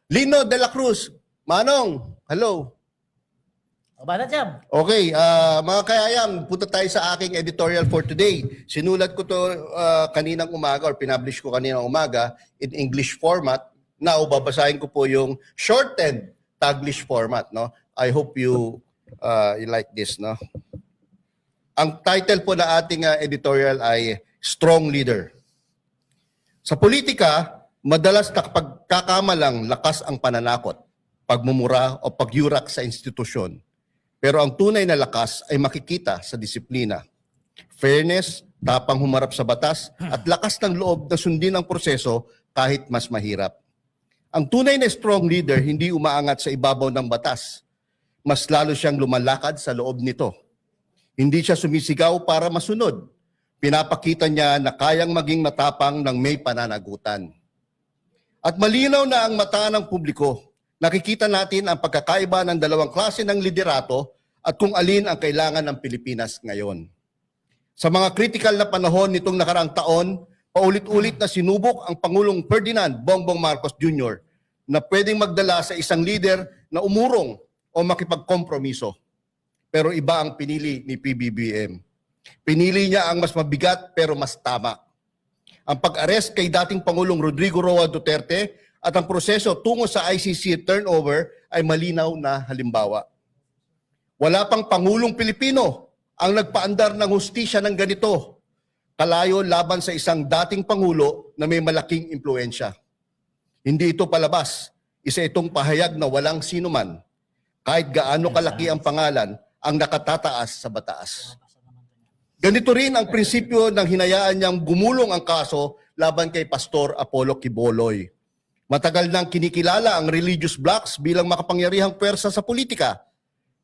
Lino de la Cruz. Manong, hello. Balat yan. Okay, mga kayayam, punta tayo sa aking editorial for today. Sinulat ko to kaninang umaga or pinablish ko kaninang umaga in English format. Now, babasahin ko po yung shortened Taglish format. No? I hope you like this. No? Ang title po na ating editorial ay Strong Leader. Sa politika, madalas pagkakamalang lakas ang pananakot, pagmumura o pagyurak sa institusyon. Pero ang tunay na lakas ay makikita sa disiplina, fairness, tapang humarap sa batas, at lakas ng loob na sundin ang proseso kahit mas mahirap. Ang tunay na strong leader hindi umaangat sa ibabaw ng batas. Mas lalo siyang lumalakad sa loob nito. Hindi siya sumisigaw para masunod. Pinapakita niya na kayang maging matapang ng may pananagutan. At malinaw na ang mata ng publiko. Nakikita natin ang pagkakaiba ng dalawang klase ng liderato at kung alin ang kailangan ng Pilipinas ngayon. Sa mga kritikal na panahon nitong nakaraang taon, paulit-ulit na sinubok ang Pangulong Ferdinand Bongbong Marcos Jr. na pwedeng magdala sa isang leader na umurong o makipagkompromiso. Pero iba ang pinili ni PBBM. Pinili niya ang mas mabigat pero mas tama. Ang pag-arrest kay dating Pangulong Rodrigo Roa Duterte at ang proseso tungo sa ICC turnover ay malinaw na halimbawa. Wala pang Pangulong Pilipino ang nagpaandar ng hustisya ng ganito, kalayo laban sa isang dating Pangulo na may malaking impluensya. Hindi ito palabas, isa itong pahayag na walang sinuman, kahit gaano kalaki ang pangalan, ang nakatataas sa batas. Ganito rin ang prinsipyo ng hinayaan niyang gumulong ang kaso laban kay Pastor Apollo Quiboloy. Matagal nang kinikilala ang religious blocks bilang makapangyarihang pwersa sa politika,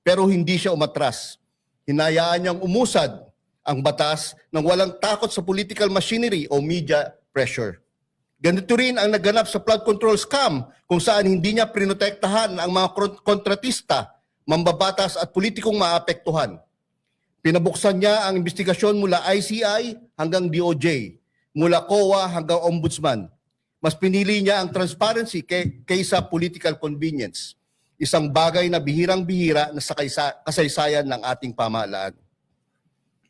pero hindi siya umatras. hinayaan niyang umusad ang batas nang walang takot sa political machinery o media pressure. Ganito rin ang naganap sa flood control scam kung saan hindi niya prinotektahan ang mga kontratista, mambabatas at politikong maapektuhan. Pinabuksan niya ang investigasyon mula ICI hanggang DOJ, mula COA hanggang Ombudsman. Mas pinili niya ang transparency kaysa political convenience. Isang bagay na bihirang-bihira na sa kasaysayan ng ating pamahalaan.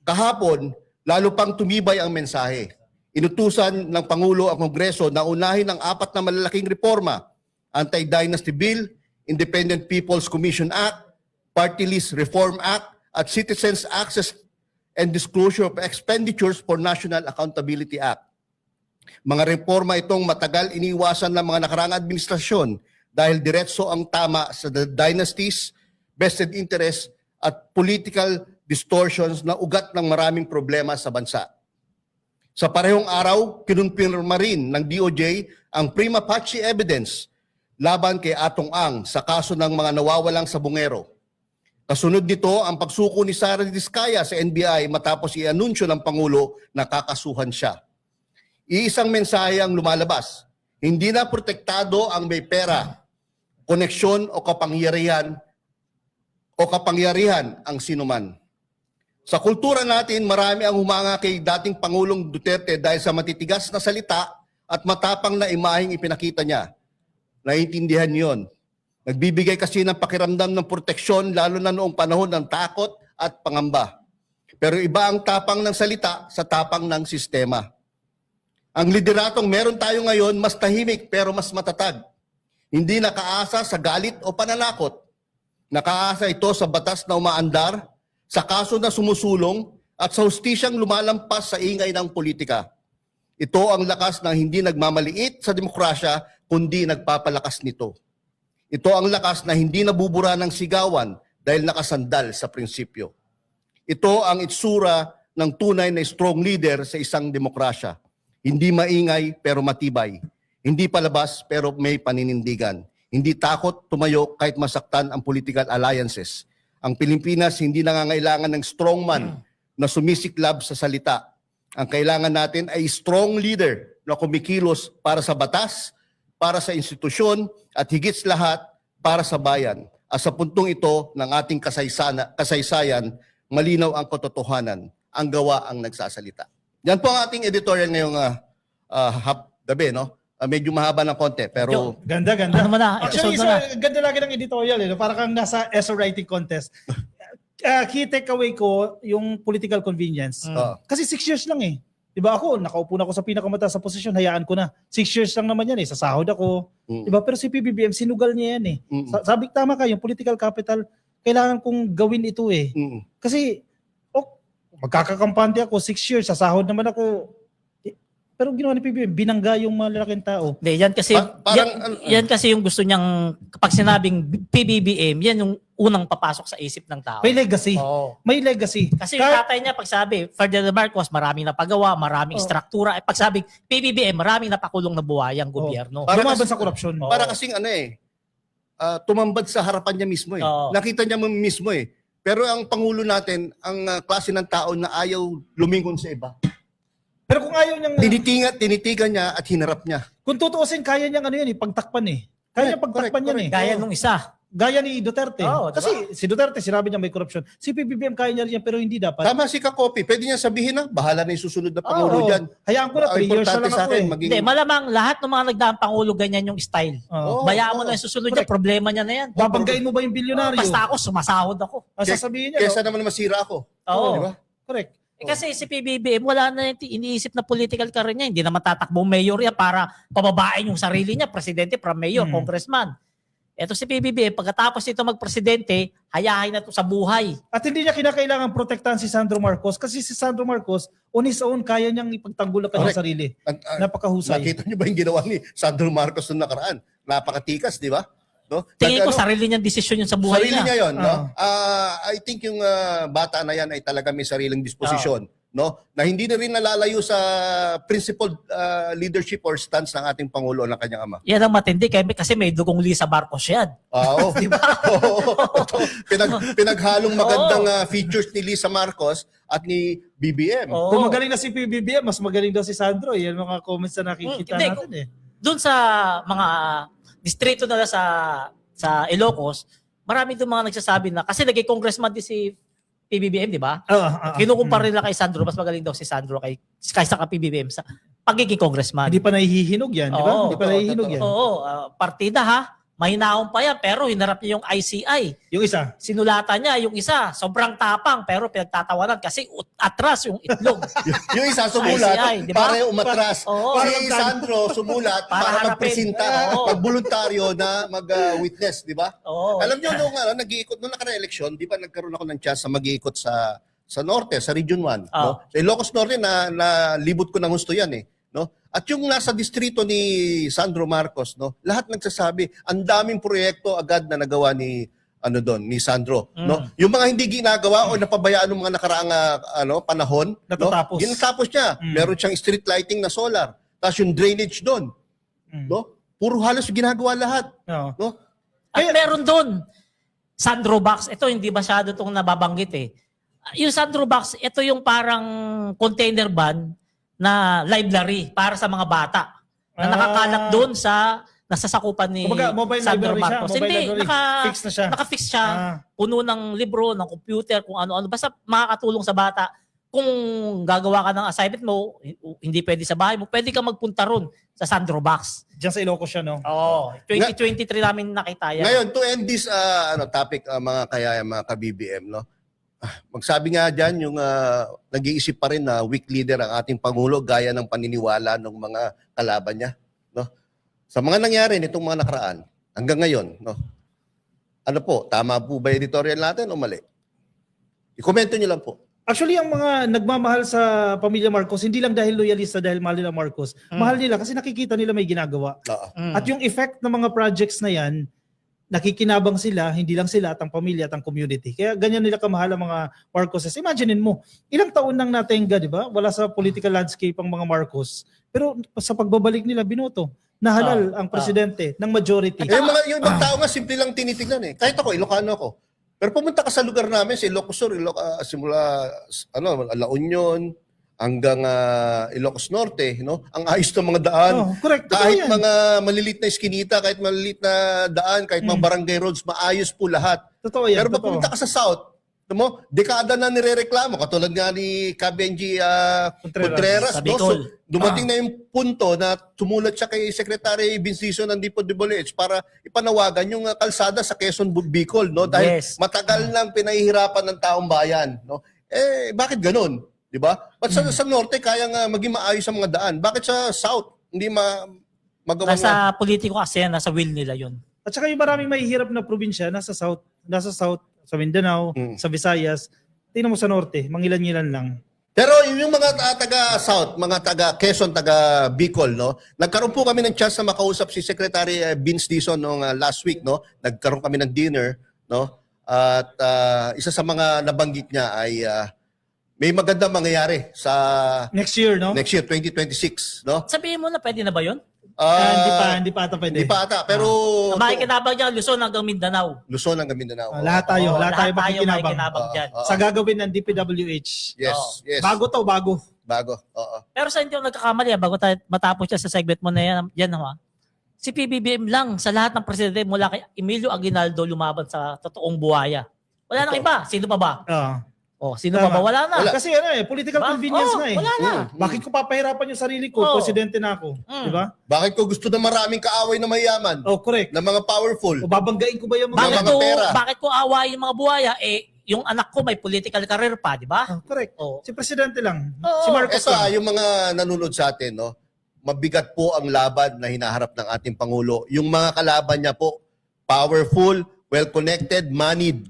Kahapon, lalo pang tumibay ang mensahe. Inutusan ng Pangulo ang Kongreso na unahin ang 4 na malalaking reforma: Anti-Dynasty Bill, Independent People's Commission Act, Party List Reform Act, at Citizens Access and Disclosure of Expenditures for National Accountability Act. Mga reforma itong matagal iniiwasan ng mga nakaraang administrasyon dahil diretso ang tama sa dynasties, vested interests, at political distortions na ugat ng maraming problema sa bansa. Sa parehong araw, kinumpirma rin ng DOJ ang prima facie evidence laban kay Atong Ang sa kaso ng mga nawawalang sabungero. Kasunod nito ang pagsuko ni Sara Diskaya sa NBI matapos i-anunsyo ng Pangulo na kakasuhan siya. Iisang mensahe ang lumalabas: hindi na protektado ang may pera, koneksyon o kapangyarihan ang sinuman. Sa kultura natin, marami ang humanga kay dating Pangulong Duterte dahil sa matitigas na salita at matapang na imaheng ipinakita niya. Naiintindihan yon. Nagbibigay kasi ng pakiramdam ng proteksyon lalo na noong panahon ng takot at pangamba. Pero iba ang tapang ng salita sa tapang ng sistema. Ang lideratong meron tayo ngayon mas tahimik pero mas matatag. Hindi nakaasa sa galit o pananakot. Nakaasa ito sa batas na umaandar, sa kaso na sumusulong, at sa hustisyang lumalampas sa ingay ng politika. Ito ang lakas ng hindi nagmamaliit sa demokrasya, kundi nagpapalakas nito. Ito ang lakas na hindi nabubura ng sigawan dahil nakasandal sa prinsipyo. Ito ang itsura ng tunay na strong leader sa isang demokrasya. Hindi maingay pero matibay. Hindi palabas pero may paninindigan. Hindi takot tumayo kahit masaktan ang political alliances. Ang Pilipinas hindi nangangailangan ng strongman na sumisiklab sa salita. Ang kailangan natin ay strong leader na kumikilos para sa batas, para sa institusyon, at higit sa lahat para sa bayan. At sa puntong ito ng ating kasaysayan, malinaw ang katotohanan. Ang gawa ang nagsasalita. Yan po ang ating editorial ngayong gabi, no? Medyo mahaba ng konti, pero... Ganda. Ano mo na? Actually, Episode mo na. ganda lagi ng editorial. Para kang nasa essay writing contest. Key takeaway ko, yung political convenience. Kasi 6 years lang eh. Diba ako, nakaupo na ako sa pinakamataas sa posisyon, hayaan ko na. 6 years lang naman yan eh, sasahod ako. Diba? Pero si PBBM, sinugal niya yan eh. Sabi, tama ka, yung political capital, kailangan kong gawin ito eh. Kasi, magkakakampante ako, 6 years, sasahod naman ako. Pero ginawa ni PBBM, binangga yung malalaking tao. Hindi, yan kasi, yan kasi yung gusto niyang, kapag sinabing PBBM, yan yung unang papasok sa isip ng tao. May legacy. Oo. May legacy. Kasi yung tatay niya, pag sabi, Ferdinand Marcos, maraming napagawa, maraming struktura. Pag sabi, PBBM, maraming napakulong na buhay ang gobyerno. Lumaban sa korupsyon. Para kasing tumambad sa harapan niya mismo eh. Nakita niya mismo eh. Pero ang Pangulo natin, ang klase ng tao na ayaw lumingon sa iba. Pero kung ayaw niyang... Tinitigan niya at hinarap niya. Kung tutuusin, kaya niyang pagtakpan eh. Kaya niya pagtakpan yan eh. Gaya nung isa. Gaya ni Duterte. Oo, Kasi si Duterte, sinabi niya may corruption. Si PBBM kaya niya rin yan, pero hindi dapat. Tama si Kakopi. Pwede niya sabihin na, bahala na yung susunod na Pangulo dyan. Hayaan ko na, 3 years na lang ako eh. Hindi, malamang lahat ng mga nagdaang Pangulo ganyan yung style. Bayaan mo na yung susunod niya, problema niya na yan. Babanggain mo ba yung bilyonaryo? Basta ako, sumasahod ako. Sasabihin niya. Kesa naman masira ako. Oo. Di ba? Correct. Kasi si PBBM, wala na yung iniisip na political career niya. Hindi naman tatakbong mayor yan para pababain yung sarili niya. Presidente, from mayor, congressman. Ito si PBBM, pagkatapos nito magpresidente, hayahay na to sa buhay. At hindi niya kinakailangan protektahan si Sandro Marcos kasi si Sandro Marcos, on his own, kaya niyang ipagtanggol ang kanyang sarili. Napakahusay. Nakita niyo ba yung ginawa ni Sandro Marcos noong nakaraan? Napakatikas, di ba? No? Tingin ko sarili niyang desisyon yun sa buhay sarili niya yun. No? I think yung bata na yan ay talaga may sariling disposisyon. no, na hindi na rin nalalayo sa principled leadership or stance ng ating Pangulo o ng kanyang ama. Yan ang matindi kasi may dugong Lisa Marcos yan. Oo. Di ba? Oo. Pinaghalong magandang features ni Lisa Marcos at ni BBM. Oo. Kung magaling na si PBBM, mas magaling daw si Sandro. Yan mga comments na nakikita Hindi, natin eh. Doon sa mga distrito na sa Ilocos, marami doon mga nagsasabi na kasi naging congressman din si PBBM, di ba? Kinukumpara nila kay Sandro, mas magaling daw si Sandro kaysa ka PBBM sa pagiging congressman. Hindi pa nahihinog yan, di ba? Oo, Hindi pa nahihinog yan. Oo, partida ha. Mahinaon pa yan, pero hinarap niya yung ICI. Yung isa. Sinulatan niya yung isa, sobrang tapang, pero pinagtatawanan kasi atras yung itlog. Yung isa sumulat ICI, di ba? para umatras. Oo. Si Sandro sumulat Para para harapin. magpresenta, Oo. magboluntaryo na mag-witness, di ba? Oo. Alam niyo nung nag-iikot nung nakara-eleksyon, di ba nagkaroon ako ng chance sa mag-iikot sa Norte, sa Region 1, no? Sa Ilocos Norte na libot ko ng gusto yan eh, no? At yung nasa distrito ni Sandro Marcos, no, lahat nagsasabi, ang daming proyekto agad na nagawa ni ni Sandro, no? Yung mga hindi ginagawa o napabayaan ng mga nakaraang panahon, Natatapos. no? Ginatapos niya. Meron siyang street lighting na solar, tapos yung drainage doon, no? Puro halos ginagawa lahat, Oo. no? At meron doon, Sandro Box. Ito hindi masyado itong nababanggit eh. Yung Sandro Box, ito yung parang container van na library para sa mga bata na nakakalat doon sa nasasakupan ni Kumbaga, mobile Sandro library siya, Marcos. mobile Hindi, library. Fix na siya. Naka-fix siya. Ah. Puno ng libro, ng computer, kung ano-ano. Basta makakatulong sa bata. Kung gagawa ka ng assignment mo, hindi pwede sa bahay mo, pwede ka magpunta ron sa Sandro Box. Diyan sa Ilocos siya, no? Oo. 2023 namin nakita yan. Ngayon, to end this topic, mga kaya, mga ka-BBM, no? Magsabi nga dyan, yung nag-iisip pa rin na weak leader ang ating Pangulo gaya ng paniniwala ng mga kalaban niya. No? Sa mga nangyari nitong mga nakaraan, hanggang ngayon, no? Ano po, tama po ba editorial natin o mali? I-komento nyo lang po. Actually, ang mga nagmamahal sa pamilya Marcos, hindi lang dahil loyalista dahil mahal nila Marcos. Mahal nila kasi nakikita nila may ginagawa. Oo. At yung effect ng mga projects na yan, nakikinabang sila, hindi lang sila at ang pamilya at ang community. Kaya ganyan nila kamahal ang mga Marcoses. Imaginein mo, ilang taon nang natenga, di ba? Wala sa political landscape ang mga Marcos. Pero sa pagbabalik nila, binoto. Nahalal ang presidente ng majority. Yung ibang tao nga, simple lang tinitignan eh. Kahit ako, Ilocano ako. Pero pumunta ka sa lugar namin, sa Ilocos Sur, simula La Union, hanggang Ilocos Norte, no? Ang ayos ng mga daan. Correct. Kahit yan. mga malilit na iskinita, kahit malilit na daan, kahit mga barangay roads, maayos po lahat. Totoo yan. Pero pag pumunta ka sa South, mo, dekada na nirereklamo, katulad nga ni Kabenji Contreras, Sa no? So, Bicol. dumating na yung punto na tumulat siya kay Secretary Vinciso ng DPWH para ipanawagan yung kalsada sa Quezon Bicol, no? Dahil Yes. matagal nang pinahihirapan ng taong bayan, no? Bakit ganun? 'Di ba? Ba't sa norte kaya nga maging maayos ang mga daan? Bakit sa south hindi magawa nga? Nasa politiko kasi yan, nasa will nila yun. At saka yung maraming mahihirap na probinsya, nasa South, sa Mindanao, sa Visayas. Tingnan mo sa Norte, mangilan-ngilan lang. Pero yung mga taga-South, mga taga-Quezon, taga-Bicol, no? Nagkaroon po kami ng chance na makausap si Secretary Vince Dizon noong last week, no? Nagkaroon kami ng dinner, no? At isa sa mga nabanggit niya ay may magandang mangyayari sa Next year, no? next year, 2026, no? Sabihin mo na pwede na ba yun? Hindi pa ata pwede. Hindi pa ata, pero Makikinabang dyan, Luzon hanggang Mindanao. Luzon hanggang Mindanao. Lahat tayo, Oo, lahat tayo makikinabang. makikinabang dyan. Oo. Sa gagawin ng DPWH. Yes, Oo. yes. Bago. Bago. Oo. Pero sa hindi ako nagkakamali, bago tayo matapos siya sa segment mo na yan ha? Si PBBM lang sa lahat ng presidente mula kay Emilio Aguinaldo lumaban sa totoong buhaya. Wala nang iba. Sino pa ba? Sino pa ba? Wala na. Wala. Kasi political Diba? convenience nga eh. Wala na. Bakit ko papahirapan yung sarili ko? Presidente na ako. Di ba? Bakit ko gusto na maraming kaaway na mayaman? Correct. Na mga powerful? O babanggain ko ba yung Bakit mga ko, pera. bakit ko awayin yung mga buhaya? Yung anak ko may political career pa, di ba? Correct. Oo. Si Presidente lang. Oo. Si Marcos Ito lang. yung mga nanonood sa atin, no? Mabigat po ang laban na hinaharap ng ating Pangulo. Yung mga kalaban niya po, powerful, well-connected, moneyed,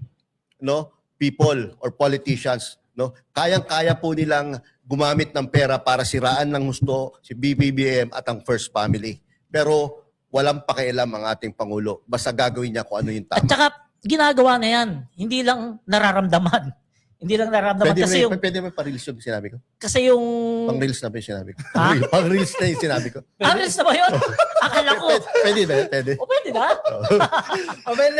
no? People or politicians, no? Kayang-kaya po nilang gumamit ng pera para siraan ng gusto si BBM at ang First Family. Pero walang pakialam ang ating Pangulo. Basta gagawin niya kung ano yung At tama. saka, ginagawa na yan. Hindi lang nararamdaman. Hindi lang nararamdaman kasi yung Pwede mo pa-reels yung sinabi ko? kasi yung Pang-reels na ba yung sinabi ko? Ha? Pang-reels na yung sinabi ko. Aris na ba 'yun? Akala ko. Pwede ba? Pwede. O pwede na. Abel,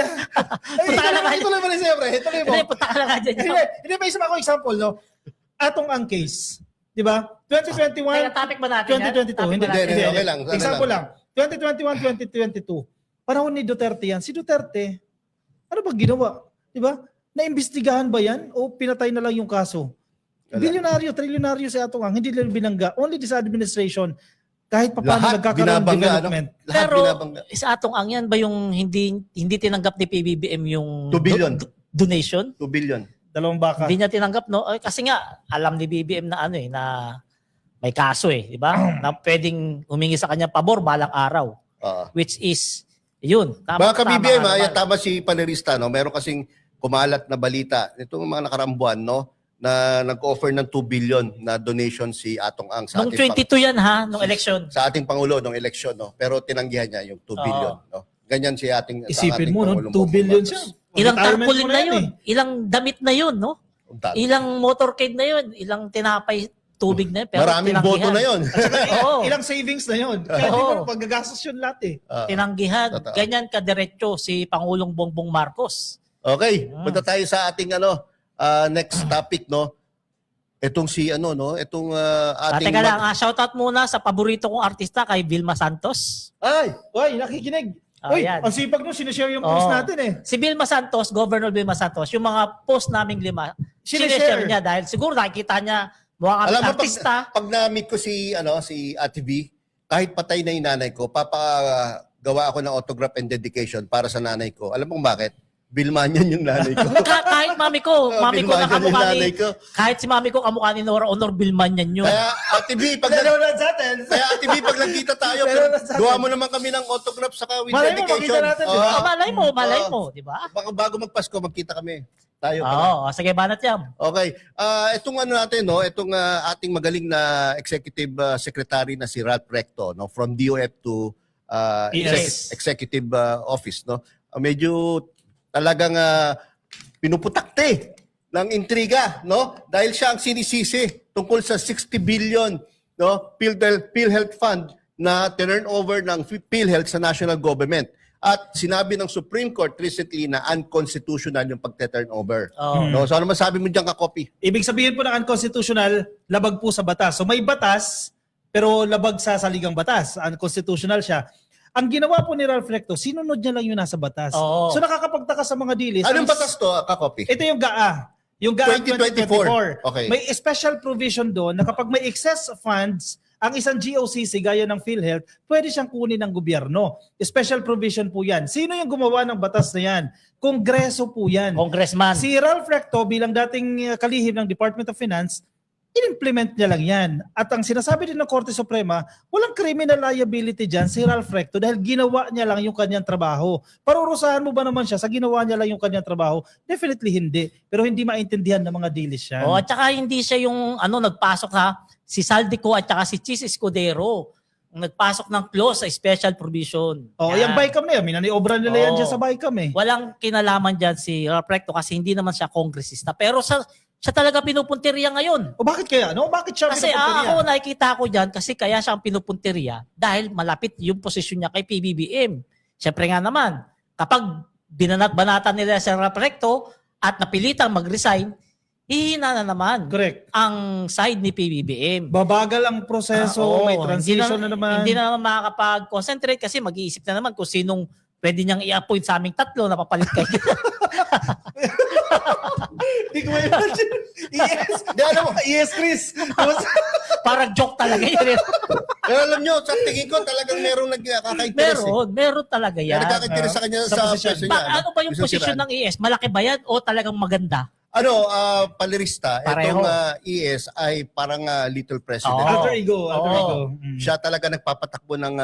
Punta ka na nga. ituloy mo rin siya, pre. Ituloy mo. Hindi, punta ka lang nga dyan. Hindi, may isa pa akong example, no? Atong ang case. Di ba? 2021, Kaya topic ba natin 2022. Topic Hindi, ba natin? hindi. Okay lang. Sana Example lang. lang. 2021, 2022. Panahon ni Duterte yan. Si Duterte, ano ba ginawa? Di ba? Naimbestigahan ba yan? O pinatay na lang yung kaso? Wala. Bilyonaryo, trilyonaryo si Atong Ang. Hindi lang binangga. Only this administration. Kahit pa paano Lahat nagkakaroon ng binabangga, development. Lahat Pero binabangga. sa atong ang yan ba yung hindi tinanggap ni PBBM yung 2 billion. Donation? 2 billion. Dalawang baka. Hindi niya tinanggap, no? Ay, kasi nga alam ni BBM na na may kaso di ba? Na pwedeng humingi sa kanya pabor balang araw, which is yun. Mga ka-BBM, naman. tama si panelista, no? Meron kasing kumalat na balita itong mga nakaraang buwan, no? Na nag-offer ng 2 billion na donation si Atong Ang sa Nung ating 22 yan nung election. sa ating pangulo nung eleksyon, no? Pero tinanggihan niya yung 2 billion, no? Ganyan si ating Isipin ating mo, no? Pangulong 2 billion Bongbong siya. Marcos. Ilang Retirement tarpaulin mo na yan yun. Ilang damit na yun, no? Ang dami. Ilang motorcade na yun. Ilang tinapay tubig na yun. Pero Maraming boto na yun. Oo. Ilang savings na yun. Kaya di Oo. mo paggagastos yun lahat eh. Tinanggihan. Totoo. Ganyan kadiretso si Pangulong Bongbong Marcos. Okay, punta tayo sa ating next topic, no? Itong si itong ating Teka lang, shoutout muna sa paborito kong artista kay Vilma Santos. Ay! Uy, nakikinig. Oh, Uy, yan. ang sipag nyo, sinishare yung post Oo. natin eh. Si Vilma Santos, Governor Vilma Santos, yung mga post naming 5, Sinishare. sinishare niya dahil siguro nakikita niya mukha kami Alam mo, artista. pag na-meet ko si Ate V, kahit patay na yung nanay ko, papagawa ako ng autograph and dedication para sa nanay ko. Alam mo kung bakit? Bilmanyan yung nanay ko. Kahit mami ko Bilmanyan yung nakamukha nanay ni, ko. kahit si mami ko kamukha ni Nora Honor Bilmanyan yun. Kaya Ate V, pag Nanonood sa atin. kaya Ate V, pag nagkita tayo, Pero nasa- gawa mo naman kami ng autograph saka with Malay mo, dedication. makita natin, di ba? Oo. Malay mo, di ba? Baka bago magpasko, magkita kami. Tayo pa. Oo, sige, banat yan. Okay. Itong natin, no, itong ating magaling na executive secretary na si Ralph Recto, no, from DOF to ES. executive office, no. Medyo talagang pinuputakte ng intriga, no? Dahil siya ang sinisisi tungkol sa 60 billion, no, PhilHealth Fund na turnover ng PhilHealth sa national government. At sinabi ng Supreme Court recently na unconstitutional yung pagte-turnover. Oo. No, so ano masabi mo diyan, Kakopi? Ibig sabihin po ng unconstitutional, labag po sa batas. So may batas, pero labag sa saligang batas. Unconstitutional siya. Ang ginawa po ni Ralph Recto, sinunod niya lang yung nasa batas. Oo. So nakakapagtaka sa mga dilis. Anong batas to, Kakopi? Ito yung GAA. Yung GAA 2024. 2024. Okay. May special provision doon na kapag may excess funds, ang isang GOCC gaya ng PhilHealth, pwede siyang kunin ng gobyerno. Special provision po yan. Sino yung gumawa ng batas na yan? Kongreso po yan. Congressman. Si Ralph Recto bilang dating kalihim ng Department of Finance, in-implement niya lang yan. At ang sinasabi din ng Korte Suprema, walang criminal liability dyan si Ralph Recto dahil ginawa niya lang yung kanyang trabaho. Parurusahan mo ba naman siya sa ginawa niya lang yung kanyang trabaho? Definitely hindi. Pero hindi maintindihan ng mga dilis siya. Oh, at saka hindi siya yung nagpasok si Saldico at saka si Chis Escudero. Nagpasok ng clause sa special provision. Yung BICAM na yan, minaniobra nila yan Oo. dyan sa BICAM eh. Walang kinalaman dyan si Ralph Recto kasi hindi naman siya kongresista. Pero siya talaga pinupunteriya ngayon. O bakit kaya? No? Bakit siya Kasi pinupunteriya? ako nakikita ko dyan kasi kaya siya ang pinupunteriya dahil malapit yung posisyon niya kay PBBM. Siyempre nga naman, kapag binanat-banatan nila si Ralph Recto at napilitang mag-resign, hihina na naman Correct. ang side ni PBBM. Babagal ang proseso, Oo, may transition na naman. Hindi na naman makakapag-concentrate kasi mag-iisip na naman kung sinong pwede niyang i-appoint sa aming tatlo na papalit kayo. Hindi ko ma-imagine. Yes. Di, alam mo, Yes, Chris. Parang joke talaga yun. pero alam nyo, sa tingin ko talagang merong nagkaka-interest. Meron talaga Kaya yan. nagkaka-interest sa kanya Sa sa posisyon. pwesto niya. Ano ba yung Gusto posisyon siraan. ng ES? Malaki ba yan o talagang maganda? Palirista, Pareho. itong ES ay parang little president. Oo. Alter ego. Alter Oo. ego. Siya talaga nagpapatakbo ng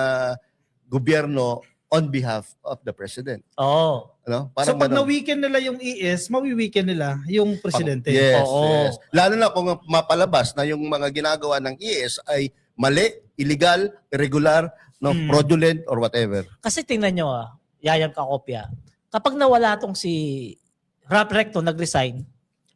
gobyerno on behalf of the president. Oo. Ano? So pag ganun. na-weekend nila yung ES, mawi-weekend nila yung presidente. Yes, Oo. yes. Lalo na kung mapalabas na yung mga ginagawa ng ES ay mali, illegal, irregular, fraudulent, or whatever. Kasi tingnan nyo yayang kakopya. Kapag nawala tong si Ralph Recto nag-resign,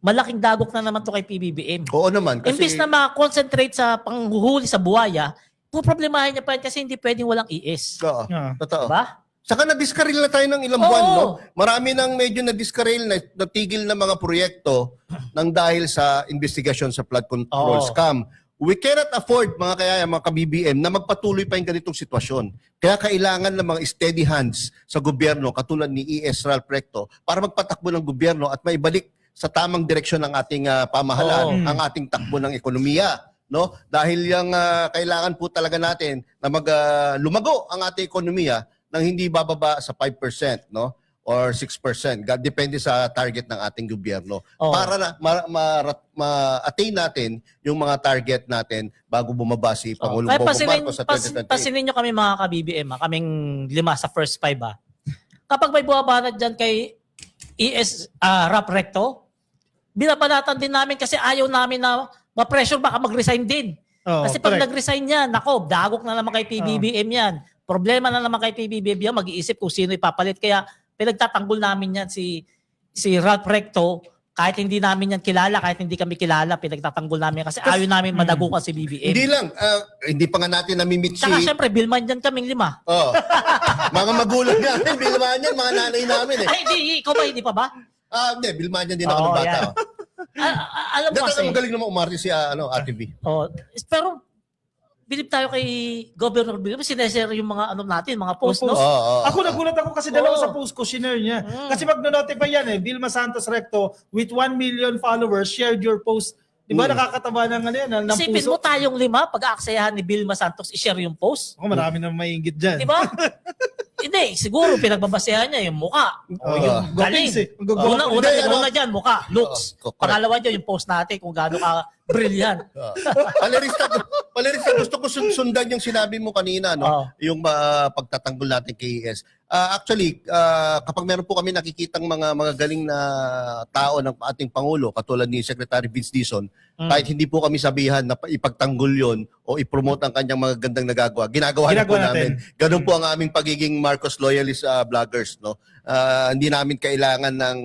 malaking dagok na naman to kay PBBM. Oo naman. Kasi, Imbis na ma-concentrate sa panghuhuli sa buhaya, poproblemahin niya pa yan kasi hindi pwedeng walang IS. Oo, Ah. totoo. Diba? Saka na-discarril na tayo ng ilang Oo. buwan, no? Marami nang medyo na-discarril, natigil na mga proyekto nang dahil sa investigasyon sa flood control Oo. scam. We cannot afford, mga kaya mga ka-BBM, na magpatuloy pa yung ganitong sitwasyon. Kaya kailangan ng mga steady hands sa gobyerno, katulad ni E.S. Ralph Recto, para magpatakbo ng gobyerno at maibalik sa tamang direksyon ng ating pamahalaan, Oo. ang ating takbo ng ekonomiya. No? Dahil yung kailangan po talaga natin na lumago ang ating ekonomiya nang hindi bababa sa 5%, no? Or 6%. Depende sa target ng ating gobyerno. Oo. Para na ma-attain natin yung mga target natin bago bumaba si Pangulong Kaya Bongbong Marcos sa 2028. pasinin nyo kami mga ka-BBM, kaming 5 sa first 5. Kapag may buwabanat dyan kay ES Rap Recto, binabanatan din namin kasi ayaw namin na ma-pressure baka mag-resign din. Oo, Kasi pag correct. nag-resign yan, nako, dagok na naman kay PBBM yan. Problema na naman kay PBBM yan, mag-iisip kung sino ipapalit. Kaya pinagtatanggol namin yan si Ralph Recto, kahit hindi namin yan kilala, kahit hindi kami kilala, pinagtatanggol namin yan kasi ayaw namin madagukan si BBM. Hindi lang, hindi pa nga natin namimit si... Saka syempre, Bilman dyan kaming 5. Oh, mga magulang namin, bilman yan, mga nanay namin eh. Ay, ikaw ba, hindi pa ba? Hindi, bilman yan din ako Oo, ng bata. yan. Alam mo kasi, Magaling naman umarte si Ate V. pero bilib tayo kay Governor Bill. Sineshare yung mga natin, mga post, Post. no? Ako nagulat ako kasi dalawa Oo. sa post ko, shinare niya. Kasi mag-notify yan Vilma Santos Recto with 1 million followers shared your post. Di ba nakakataba ng ano yan, ng Isipin puso? mo tayong 5, pag-aaksayahan ni Vilma Santos, i-share yung post. Ako marami na maiinggit dyan. Di ba? Hindi, siguro pinagbabasehan niya yung muka. O yung galing. Una dyan, muka, looks. Correct. Pangalawa dyan, yung post natin kung gaano ka brilliant. Palerista, gusto ko sundan yung sinabi mo kanina, no? Oo. Yung pagtatanggol natin kay ES. Actually, kapag meron po kami nakikitang mga galing na tao ng ating Pangulo, katulad ni Secretary Vince Dizon, kahit hindi po kami sabihan na ipagtanggol yon o ipromote ang kanyang mga gandang nagagawa, ginagawa na po Ginagawa natin. namin. Ganun po ang aming pagiging Marcos loyalist vloggers, no? Hindi namin kailangan ng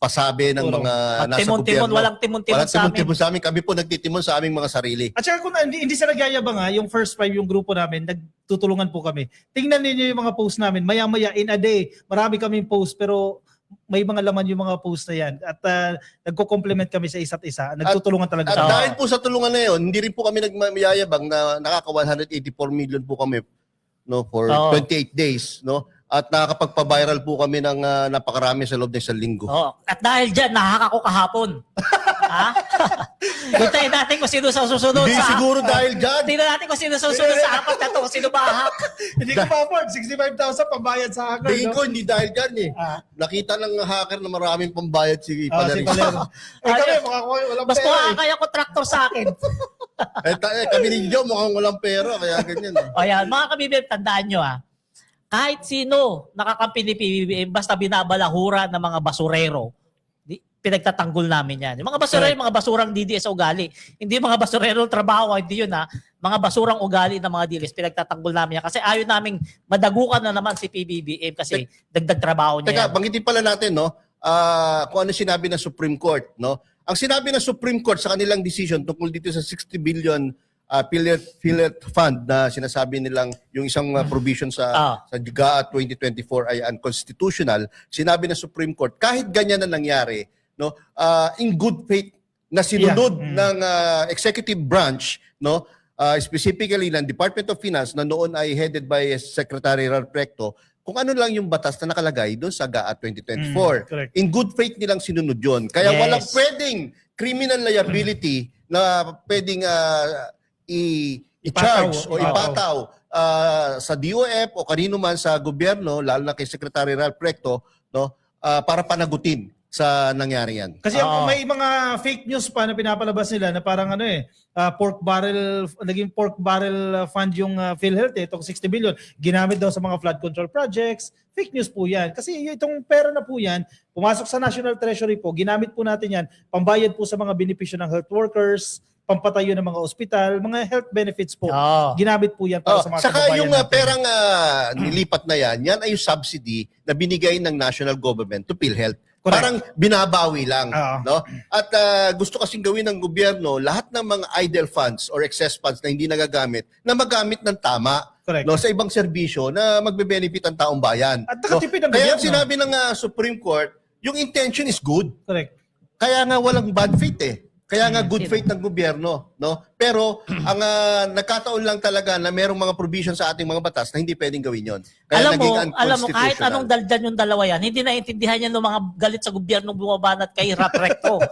pasabi ng Puro. mga nasa Timon-timon, gobyerno. walang timon-timon sa amin. timon sa amin. Kami po nagtitimon sa aming mga sarili. At saka kung hindi sila nagyayabang yung first 5 yung grupo namin, nagtutulungan po kami. Tingnan ninyo yung mga post namin. Maya-maya, in a day, marami kaming post pero may mga laman yung mga post na yan. At nagko-complement kami sa isa't isa. Nagtutulungan talaga At kami. dahil po sa tulungan na yun, hindi rin po kami nagmayayabang na nakaka 184 million po kami no for Oo. 28 days, no? At nakakapagpa-viral po kami ng napakarami sa loob ng isang linggo. Oh, at dahil dyan, nahaka ko kahapon. Ha? Hintayin natin kung sino sa susunod Hindi sa... siguro dahil dyan. Tingnan natin kung sino sa susunod sa 4 na to, kung sino bahak. Hindi ko pa-afford. 65,000 pambayad sa hacker. Tingin No? ko hindi dahil dyan eh. Nakita ng hacker na maraming pambayad si Si Palerista. Palero. Kami, makakuha walang Mas pera kuha kaya kontraktor sa akin. Kami rin dyan, mukhang walang pera. Kaya ganyan eh. O yan, mga kabibim, tandaan nyo kahit sino nakakampi ni PBBM, basta binabalahura ng mga basurero, pinagtatanggol namin yan. Yung mga basurero, yung mga basurang DDS sa ugali. Hindi mga basurero trabaho, hindi yun Mga basurang ugali ng mga DDS, pinagtatanggol namin yan. Kasi ayaw naming madagukan na naman si PBBM kasi dagdag trabaho niya Teka, yan. banggitin pala natin, no? Kung ano sinabi ng Supreme Court, no? Ang sinabi ng Supreme Court sa kanilang decision tungkol dito sa 60 billion Philip Fund na sinasabi nilang yung isang provision sa GAA 2024 ay unconstitutional, sinabi ng Supreme Court, kahit ganyan na nangyari, no, in good faith na sinunod ng executive branch, no, specifically ng Department of Finance na noon ay headed by Secretary Ralph Recto, kung ano lang yung batas na nakalagay doon sa GAA 2024. Correct. In good faith nilang sinunod yun. Kaya Yes. walang pwedeng criminal liability na pwedeng i-charge o ipataw sa DOF o kanino man sa gobyerno, lalo na kay Secretary Ralph Recto, no, para panagutin sa nangyari yan. Kasi may mga fake news pa na pinapalabas nila na parang naging pork barrel fund yung PhilHealth itong 60 billion. Ginamit daw sa mga flood control projects. Fake news po yan. Kasi itong pera na po yan, pumasok sa National Treasury po, ginamit po natin yan, pambayad po sa mga benepisyo ng health workers, pampatayo ng mga ospital, mga health benefits po. Ginamit po yan para sa mga Saka kababayan yung natin. perang nilipat na yan ay yung subsidy na binigay ng national government to PhilHealth. Correct. Parang binabawi lang. Oo. No? At gusto kasing gawin ng gobyerno, lahat ng mga idle funds or excess funds na hindi nagagamit, na magamit ng tama. Correct. No, sa ibang serbisyo na magbe-benefit ang taong bayan. At nakatipid ang Kaya gobyerno. sinabi ng Supreme Court, yung intention is good. Correct. Kaya nga walang bad faith eh. Kaya nga good Sino? faith ng gobyerno, no? Pero ang nagkataon lang talaga na merong mga provision sa ating mga batas na hindi pwedeng gawin 'yon. Kaya Alam mo, kahit unconstitutional. anong daldal yung dalawa yan, hindi naiintindihan yan ng mga galit sa gobyernong bumabanat kay Rap Recto.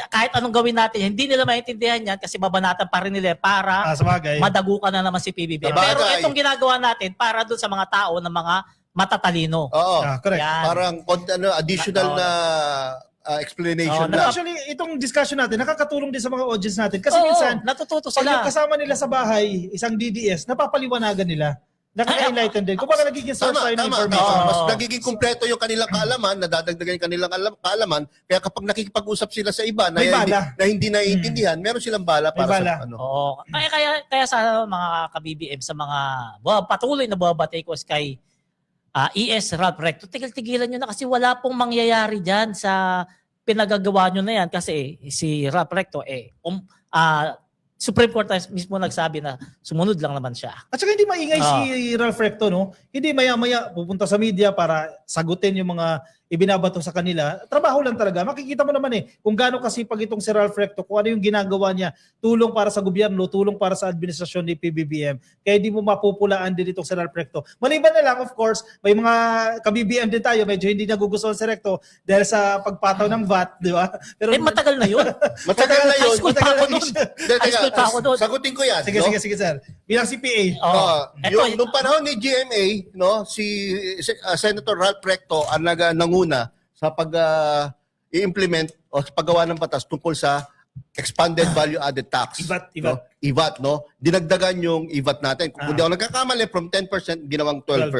kahit anong gawin natin, hindi nila maintindihan yan kasi babanatan pa rin nila para Sa bagay. madagukan na naman si PBBM. Sabagay. Pero itong ginagawa natin para doon sa mga tao ng mga matatalino. Oo. Correct. Yan. Parang additional Oo. na explanation Oo, lang. Actually, itong discussion natin, nakakatulong din sa mga audience natin. Kasi Oo, minsan, natututo pag yung sila. kasama nila sa bahay, isang DDS, napapaliwanagan nila. Nakaka-enlighten din. Kung baka nagiging source tayo ng information. Oo. Mas nagiging kumpleto yung kanilang kaalaman, nadadagdagan yung kanilang kaalaman, kaya kapag nakikipag-usap sila sa iba na, May bala. na hindi naiintindihan, meron silang bala May para bala. sa ano. Oo. Kaya sa mga ka-BBM, sa mga patuloy na bumabatay ko kay ES Ralph Recto, tigil-tigilan nyo na kasi wala pong mangyayari dyan sa pinagagawa nyo na yan kasi si Ralph Recto Supreme Court mismo nagsabi na sumunod lang naman siya. At saka hindi maingay si Ralph Recto, no? Hindi maya-maya pupunta sa media para sagutin yung mga ibinabato sa kanila. Trabaho lang talaga. Makikita mo naman kung gaano kasipag itong si Ralph Recto, kung ano yung ginagawa niya, tulong para sa gobyerno, tulong para sa administrasyon ni PBBM. Kaya hindi mo mapupulaan din itong si Ralph Recto. Maliban na lang, of course, may mga ka-BBM din tayo, medyo hindi nagugustuhan si Recto dahil sa pagpataw ng VAT, di ba? Pero Matagal na yun. Matagal na yun. High school pa ako nun. Teka, High school pa ako nun. Sagutin ko yan. Sige, no? sige, sir. Bilang CPA. Nung panahon ni GMA, no, si Senator Ralph Recto ang nanguna sa pag-i-implement o sa paggawa ng batas tungkol sa expanded value added tax. IVAT. No? IVAT, no? Dinagdagan yung IVAT natin. Kung di ako nagkakamali, from 10%, ginawang 12%.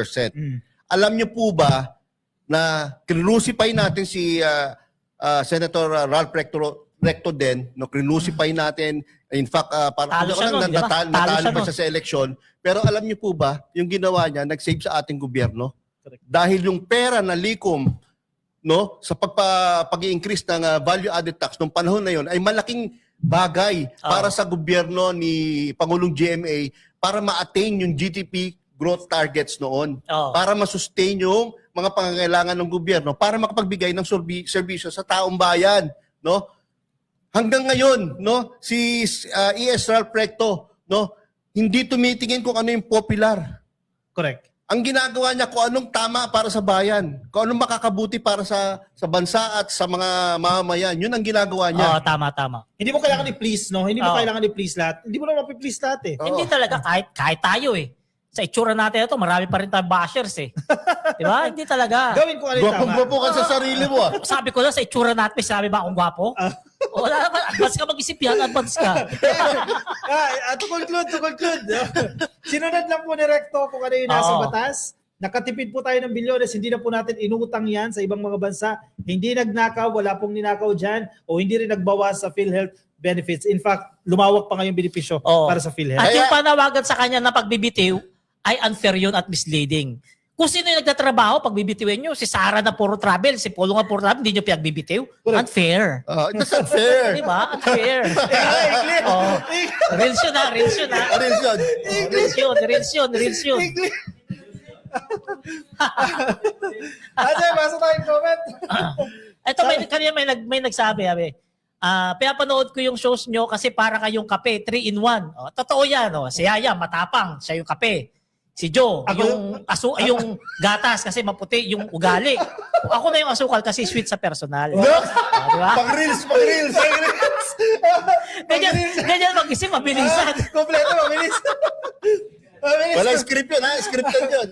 Alam niyo po ba na kinusipay natin si Senator Ralph Recto din, no, kinusipay natin. In fact, Talo siya nun, di ba? Talo natalo siya pa nun. siya sa eleksyon. Pero alam niyo po ba, yung ginawa niya, nag-save sa ating gobyerno? Correct. Dahil yung pera na likom, no, sa pag-i-increase ng value added tax nung panahon na yon ay malaking bagay para sa gobyerno ni Pangulong GMA para ma-attain yung GDP growth targets noon. Para ma-sustain yung mga pangangailangan ng gobyerno para makapagbigay ng serbisyo sa taong bayan, no? Hanggang ngayon, no, si ES Ralph Recto, no, hindi tumitingin kung ano yung popular. Correct. Ang ginagawa niya kung anong tama para sa bayan, kung anong makakabuti para sa bansa at sa mga mamamayan. Yun ang ginagawa niya. Tama. Hindi mo kailangan i-please, no? Hindi mo Oo. kailangan i-please lahat. Hindi mo naman mapi-please lahat eh. Oo. Hindi talaga, kahit tayo sa itsura natin ito, marami pa rin tayong bashers Di ba? Hindi talaga. Gawin ko ano yung tama. Gwapong-gwapo ka sa sarili mo. Sabi ko lang sa itsura natin, may sabi ba akong gwapo? Wala naman, advance ka mag-isip yan, advance ka. To conclude. Sinunod lang po ni Recto kung ano yung nasa batas. Nakatipid po tayo ng bilyones, hindi na po natin inutang yan sa ibang mga bansa. Hindi nagnakaw, wala pong ninakaw dyan, o hindi rin nagbawas sa PhilHealth benefits. In fact, lumawak pa ngayong benepisyo para sa PhilHealth. At yung panawagan sa kanya na pagbibitiw ay unfair yun at misleading. Kung sino yung nagtatrabaho, pagbibitiwin nyo, si Sarah na puro travel, si Polo nga puro travel, hindi nyo pinagbibitiw. Unfair. That's unfair. Diba? Unfair. Reels yun ha. Reels yun. Ajay, basa tayong comment. Ito, kanina may nagsabi, pinapanood ko yung shows nyo kasi para kayong kape, 3-in-1. Totoo yan. Si Yaya, matapang, siya yung kape. Si Joe, yung gatas kasi maputi yung ugali. Ako na yung asukal kasi sweet sa personal. Diba? Pag-reels. Ganyan mag-isip, mabilisan. Kompleto, mabilis. Wala script yun, ha? Scripted yun.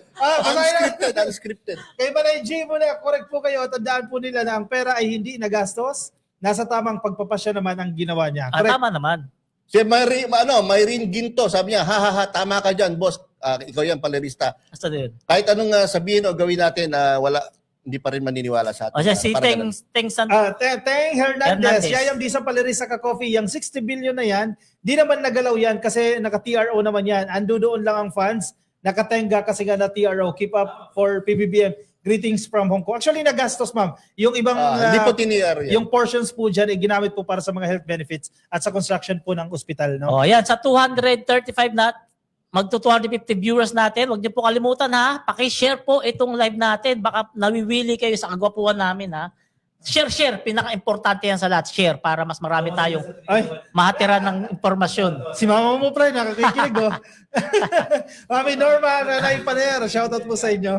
Unscripted. Kay Manay G muna, correct po kayo. Tandaan po nila na ang pera ay hindi nagastos. Nasa tamang pagpapasya naman ang ginawa niya. Correct. Tama naman. Si Myrene Ginto, sabi niya, tama ka dyan, boss. Ikaw yan, palerista. Basta din. Kahit anong sabihin o gawin natin, hindi pa rin maniniwala sa atin. O siya, si Parang ganun. Teng Hernandez, yayam di sa palerista ka coffee, yung 60 billion na yan, di naman nagalaw yan kasi naka-TRO naman yan. Ando doon lang ang funds nakatenga kasi nga na TRO. Keep up for PBBM. Greetings from Hong Kong. Actually, nagastos, ma'am. Yung ibang, Hindi po tiniyar yan. yung portions po dyan, ginamit po para sa mga health benefits at sa construction po ng ospital. No? Oh, yan. Sa 235 na, magto 250 viewers natin. Huwag niyo po kalimutan ha. Paki-share po itong live natin. Baka nawiwili kayo sa kagwapuan namin ha. Share. Pinaka-importante yan sa lahat. Share para mas marami tayong Ay, mahatira ng impormasyon. si mama mo, pre, nakakikinig, oh. Mami Norma, Nanay Paner, shoutout po sa inyo.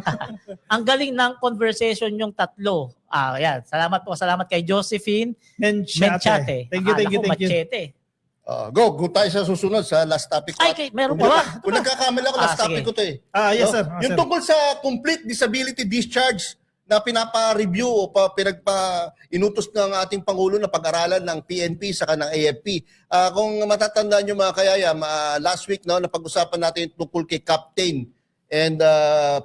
Ang galing ng conversation yung tatlo. Yan. Salamat kay Josephine Menchate. Thank you. Machete. Go tayo sa susunod sa last topic ko. Meron pa ba? Kung nagkakamali ako, last topic sige. ko to eh. Yes, No? sir. Yung tungkol sa complete disability discharge na pinapa-review o inutos ng ating Pangulo na pag-aralan ng PNP saka ng AFP. Kung matatandaan nyo mga kayayam, last week no, napag-usapan natin tungkol kay Captain and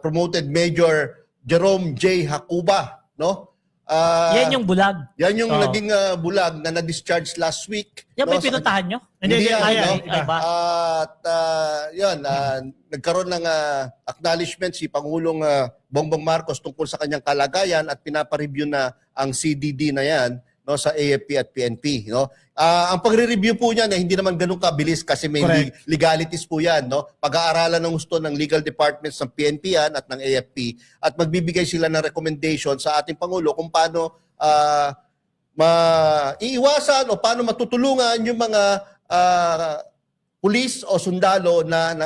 promoted Major Jerome J. Hakuba. No? Yan yung bulag. Yan yung Oo. naging bulag na na-discharge last week. Yan ba no, yung pinuntahan nyo? Hindi, yan, ay, no? iba. At yan, nagkaroon ng acknowledgement si Pangulong Bongbong Marcos tungkol sa kanyang kalagayan at pinapa-review na ang CDD na yan no, sa AFP at PNP. No? Ang pagre-review po niyan hindi naman ganun kabilis kasi may Correct. legalities po yan. No? Pag-aaralan ng gusto ng legal departments ng PNP yan at ng AFP at magbibigay sila ng recommendation sa ating Pangulo kung paano maiiwasan o paano matutulungan yung mga pulis o sundalo na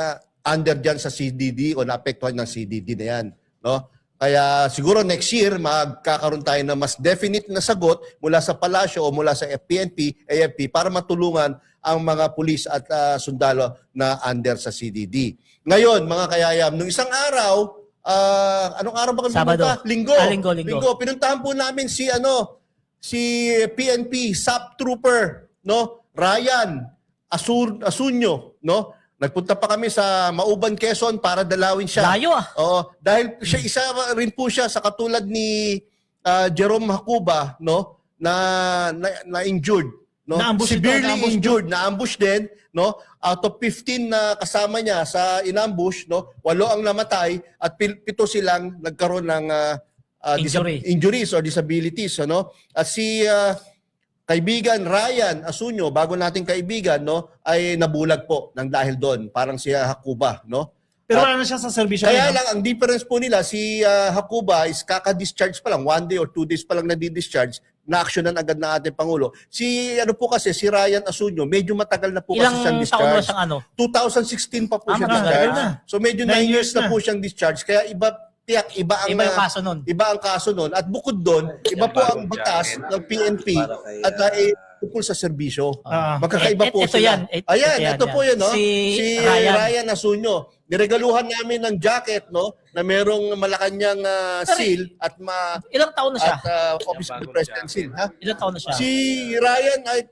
under dyan sa CDD o naapektuhan ng CDD na yan. No? Kaya siguro next year magkakaroon tayo ng mas definite na sagot mula sa palasyo o mula sa PNP, AFP para matulungan ang mga pulis at sundalo na under sa CDD. Ngayon, mga kayayam, nung isang araw, anong araw ba kami Sabado. pinunta? Linggo. Linggo. Pinuntahan po namin si PNP SAP trooper, no? Ryan Asunyo, no? Nagpunta pa kami sa Mauban, Quezon para dalawin siya. Layo Oo, dahil siya isa rin po siya sa katulad ni Jerome Hakuba, no? Na injured, no? Na-ambush Severely na-ambush injured, na-ambush din, no? Out of 15 na kasama niya sa inambush, no? 8 ang namatay at 7 silang nagkaroon ng injuries or disabilities, ano? At si kaibigan Ryan Asunyo, bago nating kaibigan, no, ay nabulag po ng dahil doon, parang si Hakuba, no? Pero wala na siya sa serbisyo. Kaya ngayon, lang, ang difference po nila, si Hakuba is kaka-discharge pa lang, 1 day or 2 days pa lang nadi-discharge, na-actionan agad na ating Pangulo. Si Ryan Asunyo, medyo matagal na po kasi siyang Ilang taon ba discharge. siyang 2016 pa po siya matagal discharge. na. So medyo 9 years na po siyang discharge, kaya iba ang Iba yung kaso nun. Iba ang kaso nun. At bukod doon, iba po ang batas ng PNP at tungkol sa serbisyo. Magkakaiba po ito sila. yan. Ito po yun, no? Si Ryan Asunyo. Niregaluhan namin ng jacket, no? Na merong Malacanang seal at Ilang taon na siya? Office of the President seal. Ha? Ilang taon na siya? Si Ryan ay...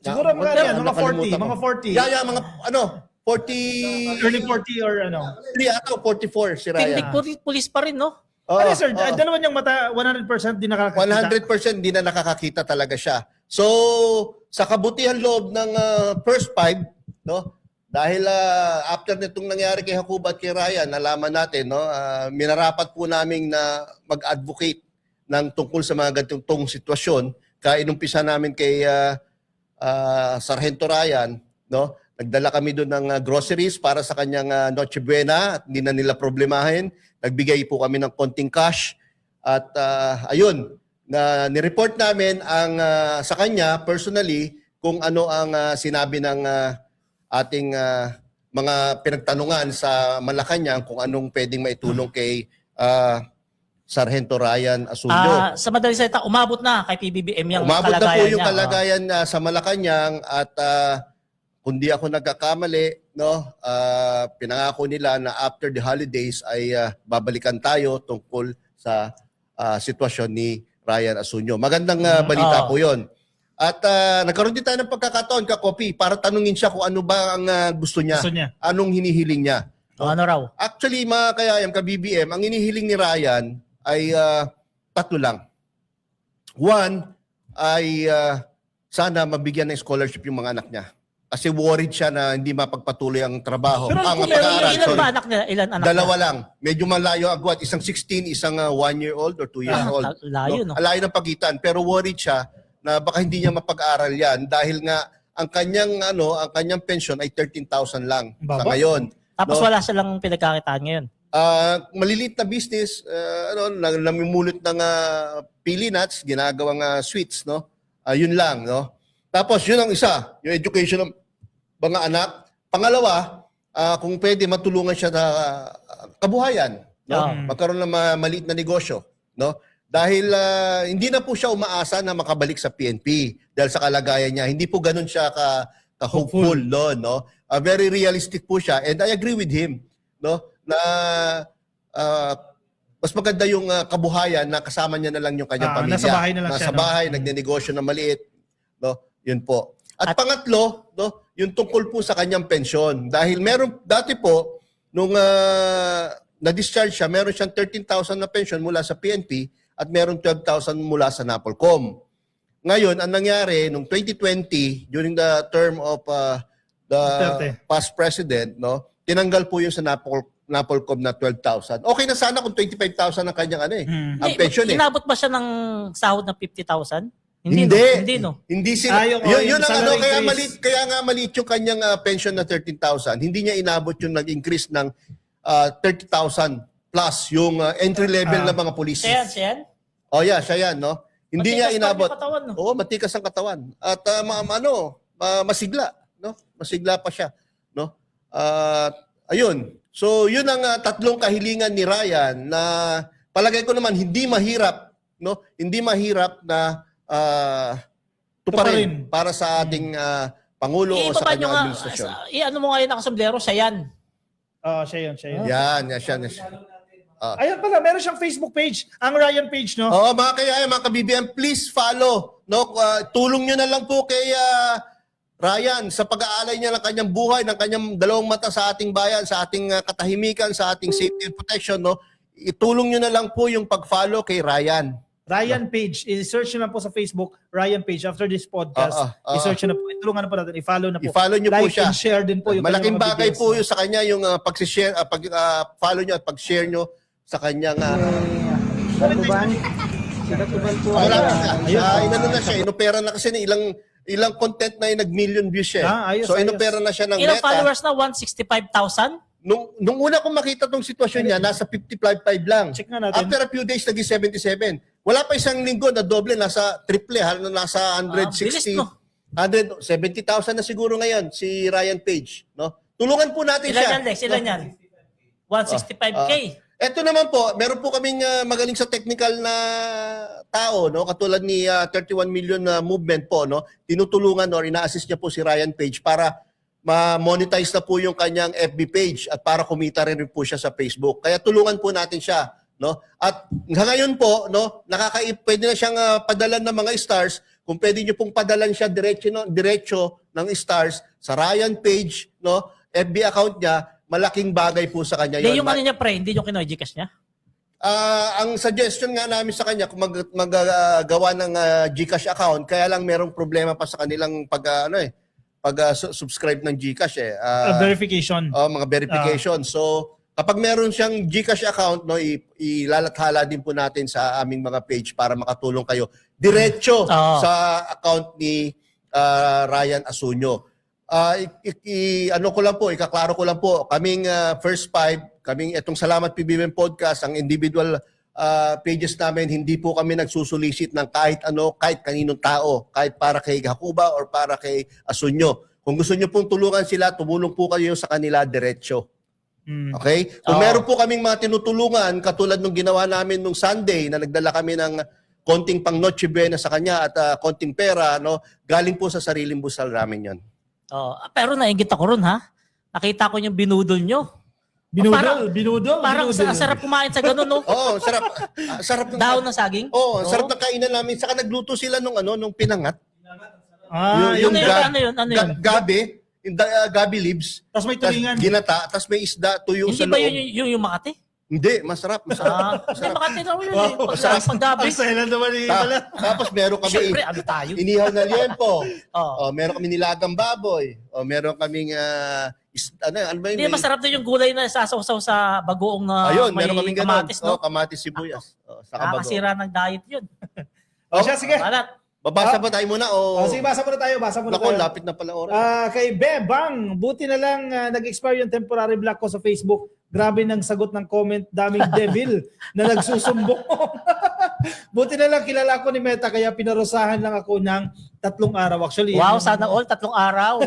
siguro mga 40. Mga 40. Yeah, mga 40... Early 40 or ano. 44 si Ryan. Tindig pulis pa rin, no? Ano sir, dalawa niyang mata 100% di nakakakita. 100% hindi na nakakakita talaga siya. So, sa kabutihan loob ng first 5, no? Dahil after nitong nangyari kay Hakuba at kay Ryan, nalaman natin, no? Minarapat po namin na mag-advocate ng tungkol sa mga ganitong sitwasyon. Kaya inumpisa namin kay Sargento Ryan, no? Nagdala kami doon ng groceries para sa kanyang Noche Buena at hindi na nila problemahin. Nagbigay po kami ng konting cash at ayun, nireport namin ang sa kanya personally kung ano ang sinabi ng ating mga pinagtanungan sa Malacanang kung anong pwedeng maitulong kay Sargento Ryan Asunyo. Sa madaling salita, umabot na kay PBBM yung Umabot na po yung niya. kalagayan sa Malacanang at kung di ako nagkakamali, no, pinangako nila na after the holidays ay babalikan tayo tungkol sa sitwasyon ni Ryan Asunyo. Magandang balita po 'yon. At nagkaroon din tayo ng pagkakataon, Kakopi, para tanungin siya kung ano ba ang gusto niya, anong hinihiling niya. Ano raw? Actually, mga kayayam, ka-BBM, ang hinihiling ni Ryan ay 3 lang. 1 ay sana mabigyan ng scholarship yung mga anak niya. Kasi worried siya na hindi mapagpatuloy ang trabaho. Pero ang kung pag-aaral, Ilan sorry. ba anak niya? Ilan anak Dalawa niya? lang. Medyo malayo agwat. Isang 16, isang 1-year-old or 2 years old. Layo, no? Layo ng pagitan. Pero worried siya na baka hindi niya mapag-aral yan dahil nga ang kanyang pension ay 13,000 lang sa Baba. ngayon. Tapos No? wala silang pinagkakitaan ngayon. Maliliit na business, namimulot ng pili nuts, ginagawang sweets, no? Yun lang, no? Tapos yun ang isa, yung education ng mga anak. Pangalawa, kung pwede matulungan siya na kabuhayan, no? Magkaroon ng maliit na negosyo, no? Dahil hindi na po siya umaasa na makabalik sa PNP dahil sa kalagayan niya. Hindi po ganun siya ka-hopeful, no? Very realistic po siya and I agree with him, no? Na mas maganda yung kabuhayan na kasama niya na lang yung kanyang pamilya. Nasa bahay na lang siya, Nasa bahay, nagnenegosyo na maliit, no? Yun po. At pangatlo, no, yung tungkol po sa kanyang pensyon. Dahil meron dati po nung na-discharge siya, meron siyang 13,000 na pension mula sa PNP at meron 12,000 mula sa NAPOLCOM. Ngayon, ang nangyari nung 2020 during the term of the past president, no, tinanggal po yung sa NAPOLCOM na 12,000. Okay na sana kung 25,000 ang kanyang ang pension Inabot ba siya ng sahod ng 50,000? Hindi. No? Hindi sila. Yung Yun ang salary kaya increase. kaya nga maliit yung kanyang pension na 13,000. Hindi niya inabot yung nag-increase ng 30,000 plus yung entry level ng mga police. Siya yan? Oh yeah, siya yan, no? Hindi niya Matikas pa inabot. yung katawan, no? Oo, matikas ang katawan. At masigla, no? Masigla pa siya, no? Ayun. So, yun ang tatlong kahilingan ni Ryan na palagay ko naman hindi mahirap, no? Hindi mahirap na tuparin para sa ating Pangulo o sa kanyang administrasyon. Ano mo ngayon nakasombrero? Siya yan. Siya yun. Yan, siya. Ayan pala, meron siyang Facebook page. Ang Ryan page, no? Oo, mga ka-BBM, please follow. No? Tulong nyo na lang po kay Ryan sa pag-aalay niya ng kanyang buhay, ng kanyang dalawang mata sa ating bayan, sa ating katahimikan, sa ating safety and protection. No? Itulong nyo na lang po yung pag-follow kay Ryan. Ryan page. I-search nyo lang po sa Facebook, Ryan page. After this podcast, i-search nyo na po. Itulungan na po natin. I-follow na po. I-follow nyo po like siya. and share din po. Yung Malaking kanyang mga bagay videos, po no? yung sa kanya, yung pag-share, pag-follow nyo at pag-share nyo sa kanyang... Katuban po. wala na siya. Inano na siya. Inopera na kasi na ilang content na nag-million views siya. Ayos, So ayos. inopera na siya ng Ilang Meta. followers na? 165,000? Nung una kong makita tong sitwasyon niya, nasa 55 lang. Check nga natin. After a few days, naging 77. Wala pa isang linggo na doble, nasa triple, nasa 160. bilis, no? 170,000 na siguro ngayon si Ryan Page. No? Tulungan po natin Ilan siya. yan, Lex? Ilan yan? 165K. Ito naman po, meron po kaming magaling sa technical na tao, no? Katulad ni 31 million movement po, no? Tinutulungan or ina-assist niya po si Ryan Page para ma-monetize na po yung kanyang FB page at para kumita rin po siya sa Facebook. Kaya tulungan po natin siya, no? At ngayon po, no, pwede na siyang padalan ng mga stars. Kung pwede niyo pong padalan siya diretso ng stars sa Ryan Page, no? FB account niya, malaking bagay po sa kanya Hindi yun. yung ano niya, pre, hindi yung kino-Gcash niya. Ang suggestion nga namin sa kanya kung maggagawa ng GCash account, kaya lang merong problema pa sa kanilang subscribe ng GCash Verification. mga verification. So kapag meron siyang GCash account, no, ilalathala din po natin sa aming mga page para makatulong kayo diretso sa account ni Ryan Asunyo. Ikaklaro ko lang po, kaming first five, kaming itong Salamat PBBM Podcast, ang individual pages namin, hindi po kami nagsusulisit ng kahit kaninong tao, kahit para kay Hakuba or para kay Asunyo. Kung gusto nyo pong tulungan sila, tumulong po kayo sa kanila diretso. Okay? Kung meron po kaming mga tinutulungan, katulad nung ginawa namin nung Sunday, na nagdala kami ng konting pang Noche Buena sa kanya at konting pera, no, galing po sa sariling busal namin yon. Pero nainggit ako ron, ha? Nakita ko yung binudol nyo. Binudol. Parang sarap kumain sa ganun, no? Oo, sarap. Sarap ng Daon ng saging? Oo, sarap ng kainan namin. Saka nagluto sila nung pinangat. Ano yun? Gabi leaves. Tapos may tulingan. Ginata, tapos may isda, tuyo Hindi sa ba loob. yung Makati? Hindi, masarap. Hindi, Makati raw yun eh. Wow, Paggabi. Ang silent naman ni pala. Tapos meron kami Siyempre, ano tayo? inihaw na liempo. Oh. Meron kami nilagang baboy. Meron kaming ano ba yun? Hindi, masarap din yung gulay na sasaw-saw sa bagoong na Ayun, may meron kaming ganun. kamatis, no? Kamatis sibuyas. Saka bago. Nakakasira ng diet yun. Siya, sige. Balat. Babasa ba tayo muna o? Sige, basa muna tayo. Nako, lapit na pala oras. Kay Bebang, buti na lang nag-expire yung temporary block ko sa Facebook. Grabe nang sagot ng comment, daming devil na nagsusumbong. Buti na lang kilala ko ni Meta kaya pinarusahan lang ako ng 3 araw. Actually, Wow, sana all 3 araw.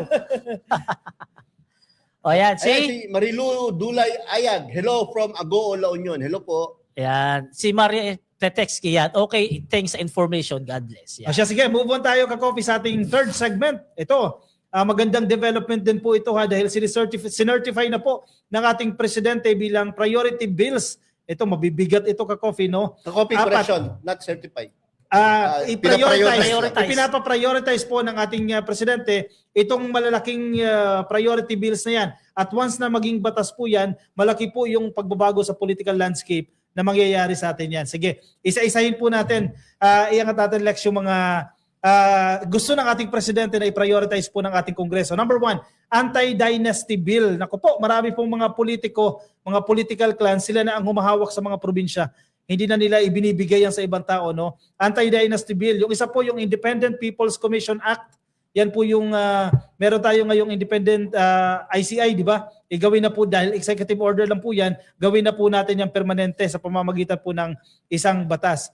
O yan, Ayan, si Marilu Dulay Ayag. Hello from Agoo, La Union. Hello po. Yan. Si Maria Tetex yan. Okay, thanks sa information. God bless. Yan. Siya, sige, move on tayo ka-coffee sa ating third segment. Ito, magandang development din po ito dahil sinertify na po ng ating presidente bilang priority bills. Ito, mabibigat ito ka-coffee, no? Copy correction, not certified. Ipinapaprioritize po ng ating presidente itong malalaking priority bills na yan. At once na maging batas po yan, malaki po yung pagbabago sa political landscape na mangyayari sa atin yan. Sige, isa-isahin po natin. Iangat natin, Lex, yung mga gusto ng ating presidente na i-prioritize po ng ating Kongreso. Number 1, anti-dynasty bill. Naku po, marami pong mga politiko, mga political clans, sila na ang humahawak sa mga probinsya. Hindi na nila ibinibigay yan sa ibang tao, no? Anti-dynasty bill. Yung isa po yung Independent People's Commission Act. Yan po yung meron tayo ngayong independent ICI, di ba? Gawin na po dahil executive order lang po yan, gawin na po natin yung permanente sa pamamagitan po ng isang batas.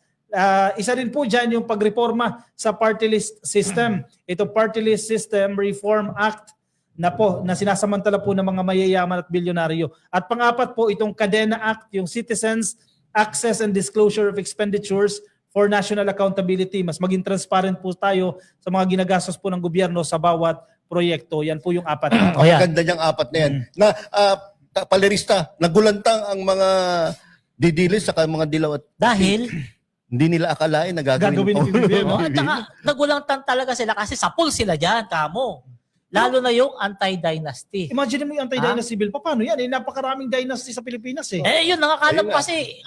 Isa rin po dyan yung pagreforma sa party list system. Ito Party List System Reform Act na sinasamantala po ng mga mayayaman at bilyonaryo. At pang-apat po itong Cadena Act, yung Citizens Access and Disclosure of Expenditures for National Accountability. Mas maging transparent po tayo sa mga ginagastos po ng gobyerno sa bawat proyekto. Yan po yung 4. O yan. Ganda niyang 4 na yan. Na palerista, nagulantang ang mga didilis sa mga dilaw at Dahil, hindi nila akalain na gagawin ng PBBM. no? At saka, nagulantan talaga sila kasi sapul sila dyan, kamo. Lalo na yung anti-dynasty. Imagine mo yung anti-dynasty bill. Paano yan? Napakaraming dynasty sa Pilipinas eh. Yun lang, akala mo Ayun na. kasi,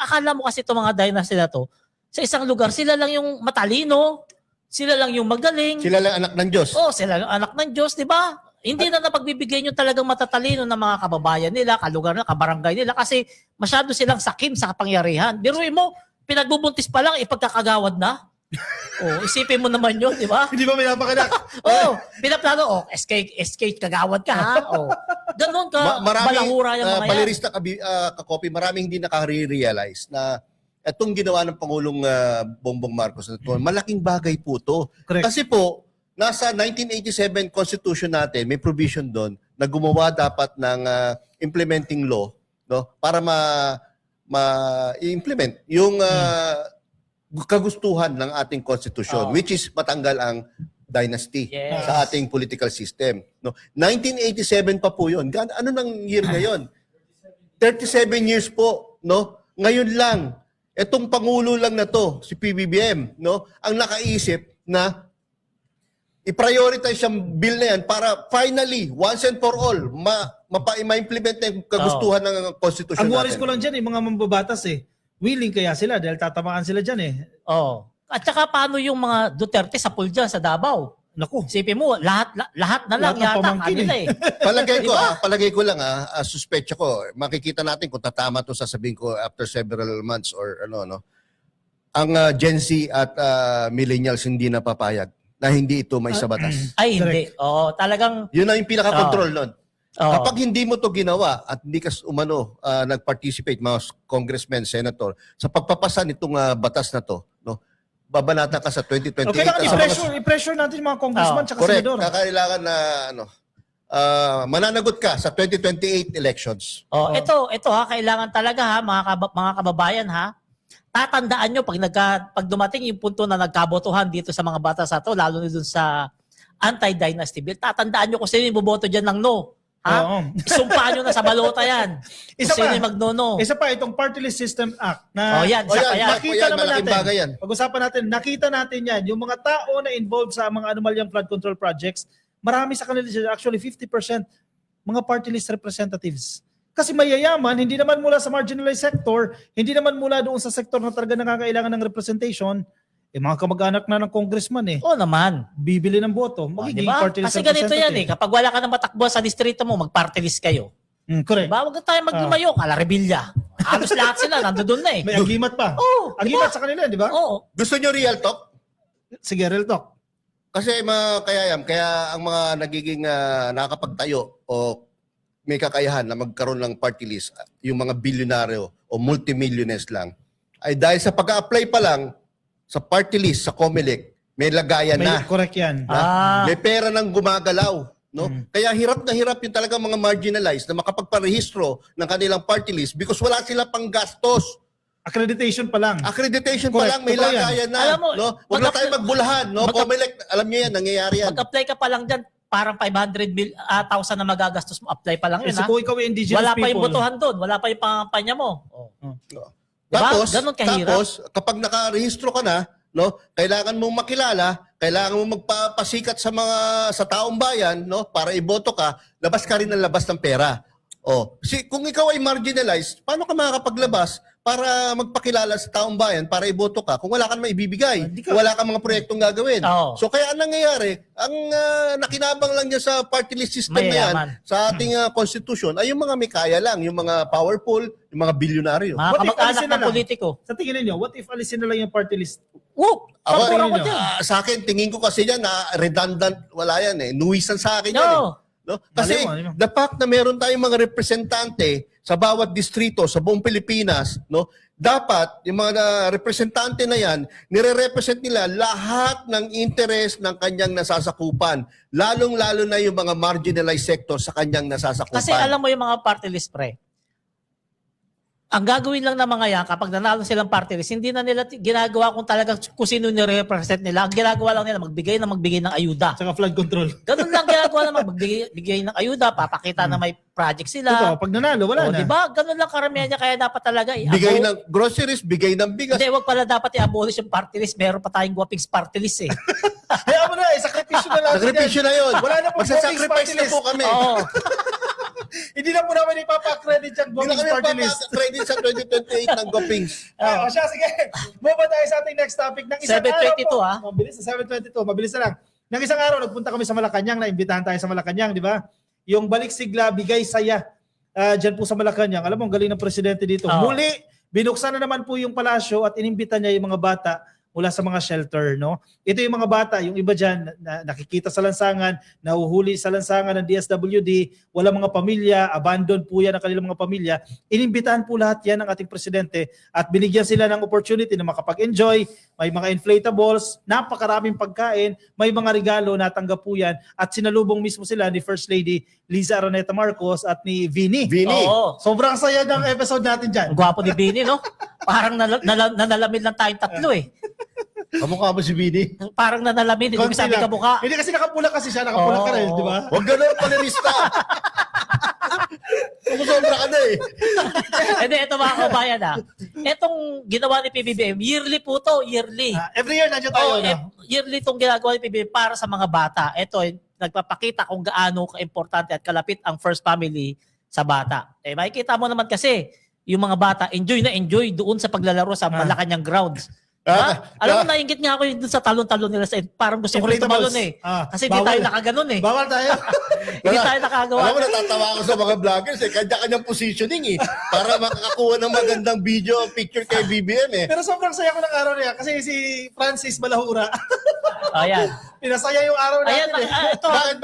itong mga dynasty na to, sa isang lugar, sila lang yung matalino, sila lang yung magaling, Sila lang anak ng Diyos. sila lang anak ng Diyos, di ba? Hindi na napagbibigay nyo talagang matatalino ng mga kababayan nila, kalugar na, kabarangay nila, kasi masyado silang sakim sa kapangyarihan. Biruin mo, pinagbubuntis pa lang, ipagkakagawad na. Isipin mo naman yun, di ba? Hindi ba may napakanak? Pinaplano, SK kagawad ka, ha? Ganon ka, balahura yung mga yan. Palerista kakopi, maraming hindi nakare-realize na itong ginawa ng Pangulong Bongbong Marcos na ito, malaking bagay po to. Correct. Kasi po, nasa 1987 Constitution natin, may provision doon na gumawa dapat ng implementing law, no, para i-implement yung kagustuhan ng ating Constitution, which is matanggal ang dynasty Yes. sa ating political system. No, 1987 pa po 'yon. Ano nang year ngayon? 37 years po, no? Ngayon lang etong pangulo lang na to, si PBBM, no, ang nakaisip na i-prioritize yung bill na yan para finally, once and for all, ma-implement na yung kagustuhan ng Constitution Ang worries natin. ko lang dyan, mga mambabatas willing kaya sila dahil tatamaan sila dyan eh. At saka paano yung mga Duterte sa pool dyan sa Davao? Naku. Isipin mo, lahat na lang Lahat ng yata pamangkin kanila eh. Palagay ko lang suspect ko, makikita natin kung tatama to sasabihin ko after several months or ang Gen Z at millennials hindi napapayag na hindi ito may sa batas. Ay, hindi. Talagang, Yun na yung pinaka-control nun. Oo. Kapag hindi mo to ginawa at hindi ka nag-participate, mga congressmen, senator, sa pagpapasa nitong batas na to, no, babanata ka sa 2028. Kailangan i-pressure natin yung mga congressman tsaka Correct. senador. Kakailangan na mananagot ka sa 2028 elections. ito kailangan talaga mga kababayan tatandaan nyo pag dumating yung punto na nagkabotohan dito sa mga batas na to, lalo na dun sa anti-dynasty bill, tatandaan nyo kung sino yung boboto dyan ng no. Isumpaan nyo na sa balota yan. Isa Kung sino pa. yung magno-no. Isa pa itong Party List System Act na Yan, isa pa yan. nakita naman malaking natin. bagay yan. Pag-usapan natin, nakita natin yan. Yung mga tao na involved sa mga anomalyang flood control projects, marami sa kanila, actually 50%, mga party list representatives. Kasi mayayaman, hindi naman mula sa marginalized sector, hindi naman mula doon sa sektor na talaga nakakailangan ng representation, mga kamag-anak na ng congressman Oo naman. bibili ng boto, magiging Diba? party list Kasi ganito yan representative. Kapag wala ka nang matakbo sa distrito mo, mag-party list kayo. Correct. Diba? Huwag na tayo maglumayo. Kala Rebilla. Halos lahat sila, nandoon na May agimat pa. Oo. Agimat sa kanila, di ba? Oo. Gusto nyo real talk? Sige, real talk. Kasi kaya ang mga nagiging nakakapagtayo o may kakayahan na magkaroon ng party list, yung mga bilyonaryo o multimillionaires lang, ay dahil sa pag-a-apply pa lang sa party list sa COMELEC, may lagayan na. Correct yan. May pera nang gumagalaw. No? Kaya hirap na hirap yung talaga mga marginalized na makapagparehistro ng kanilang party list because wala sila pang gastos. Accreditation pa lang. Accreditation pa Correct. lang, may Totoo yan. lagayan na. Alam mo, no? Huwag na tayo magbulahan. No? COMELEC, alam niyo yan, nangyayari yan. Mag-apply ka pa lang dyan, parang 500,000 na magagastos mo. Apply pa lang yun, Kasi kung ikaw ay indigenous Wala people. pa yung botohan doon. Wala pa yung pangampanya mo. Diba? Tapos, Ganun kahirap. tapos, kapag nakarehistro ka na, no, kailangan mong makilala, kailangan mong magpapasikat sa taong bayan, no, para iboto ka, labas ka rin ng labas ng pera. Kung ikaw ay marginalized, paano ka makakapaglabas para magpakilala sa taong bayan para iboto ka kung wala kang maibibigay, kung wala kang mga proyektong gagawin. Oo. So kaya ang nangyayari, ang nakinabang lang niya sa party list system na yan, Mayayaman. sa ating constitution, ay yung mga may kaya lang, yung mga powerful, yung mga bilyonaryo. Mga What if kamag-anak alisin na ng lang? politiko. Sa tingin ninyo, what if alisin na lang yung party list? Ako, Pabor ako dyan. sa akin, tingin ko kasi yan na redundant, wala yan eh. Nuisan sa akin yan eh. No? Kasi Mali mo. the fact na meron tayong mga representante sa bawat distrito sa buong Pilipinas, no, dapat yung mga representante na yan, nire-represent nila lahat ng interest ng kanyang nasasakupan. Lalong-lalo na yung mga marginalized sector sa kanyang nasasakupan. Kasi alam mo yung mga party list, pre. Ang gagawin lang ng mga yan, kapag nanalo silang party list, hindi na nila ginagawa kung talagang kung sino nire-represent nila. Ang ginagawa lang nila, magbigay ng ayuda. Saka flood control. Ganun lang ginagawa naman, magbigay ng ayuda, papakita na may project sila. Pag nanalo, wala na. Diba? Ganun lang karamihan niya, kaya dapat talaga bigay ng groceries, bigay ng bigas. Hindi, wag pala dapat i-abolish yung party list. Meron pa tayong Guapings party list eh. Hayaan mo na, sakripisyo na lang. Sakripisyo na yun. Wala na po Magsasacrifice party na list. po kami. Oo. Hindi na po namin ipapa-credit yung Hindi na Guapings kami party list. credit sa 2028 ng Gopings. Siya, sige. Move on tayo sa ating next topic. Ng isang 7:22, araw po. Mabilis na 7:22. Mabilis na lang. Ng isang araw, nagpunta kami sa Malacanang. Naimbitahan tayo sa Malacanang, di ba? Yung balik sigla, bigay saya. Diyan po sa Malacanang. Alam mo, ang galing ng presidente dito. Oo. Muli, binuksan na naman po yung palasyo at inimbita niya yung mga bata mula sa mga shelter, no? Ito yung mga bata, yung iba dyan, nakikita sa lansangan, nahuhuli sa lansangan ng DSWD, wala mga pamilya, abandon po yan ang kanilang mga pamilya. Inimbitahan po lahat yan ng ating presidente at binigyan sila ng opportunity na makapag-enjoy, may mga inflatables, napakaraming pagkain, may mga regalo, natanggap po yan at sinalubong mismo sila ni First Lady Liza Araneta Marcos at ni Vinny. Oo. Sobrang saya ng episode natin dyan. Ang gwapo ni Bini, no? Parang nanalamid lang tayong tatlo eh. Kamukha mo si Bini? Parang nanalamid, hindi ko Konti sabi lang. kamukha. Hindi kasi nakapula kasi siya, nakapula ka rin, di ba? Huwag ganun, panelista. Sumusobra ka na eh. Hindi, ito mga kabayan Itong ginawa ni PBBM, yearly po to, yearly. Every year nandiyan tayo. no? Yearly itong ginagawa ni PBBM para sa mga bata. Ito, nagpapakita kung gaano ka-importante at kalapit ang first family sa bata. Makikita mo naman kasi, yung mga bata, enjoy na enjoy doon sa paglalaro sa Malacanang grounds. Alam mo, nainggit nga ako yung dun sa talon-talon nila. Parang gusto ko rin tumalon eh. Kasi hindi tayo nakaganon eh. Bawal tayo. Hindi tayo nakagawa. Alam mo, natatawa ako sa mga vloggers eh. Kanya-kanyang positioning eh. Para makakakuha ng magandang video, picture kay BBM eh. Pero sobrang saya ko ng araw niya kasi si Francis Balahura. Ayan. Pinasaya yung araw Ayan, natin eh. ito. Bakit?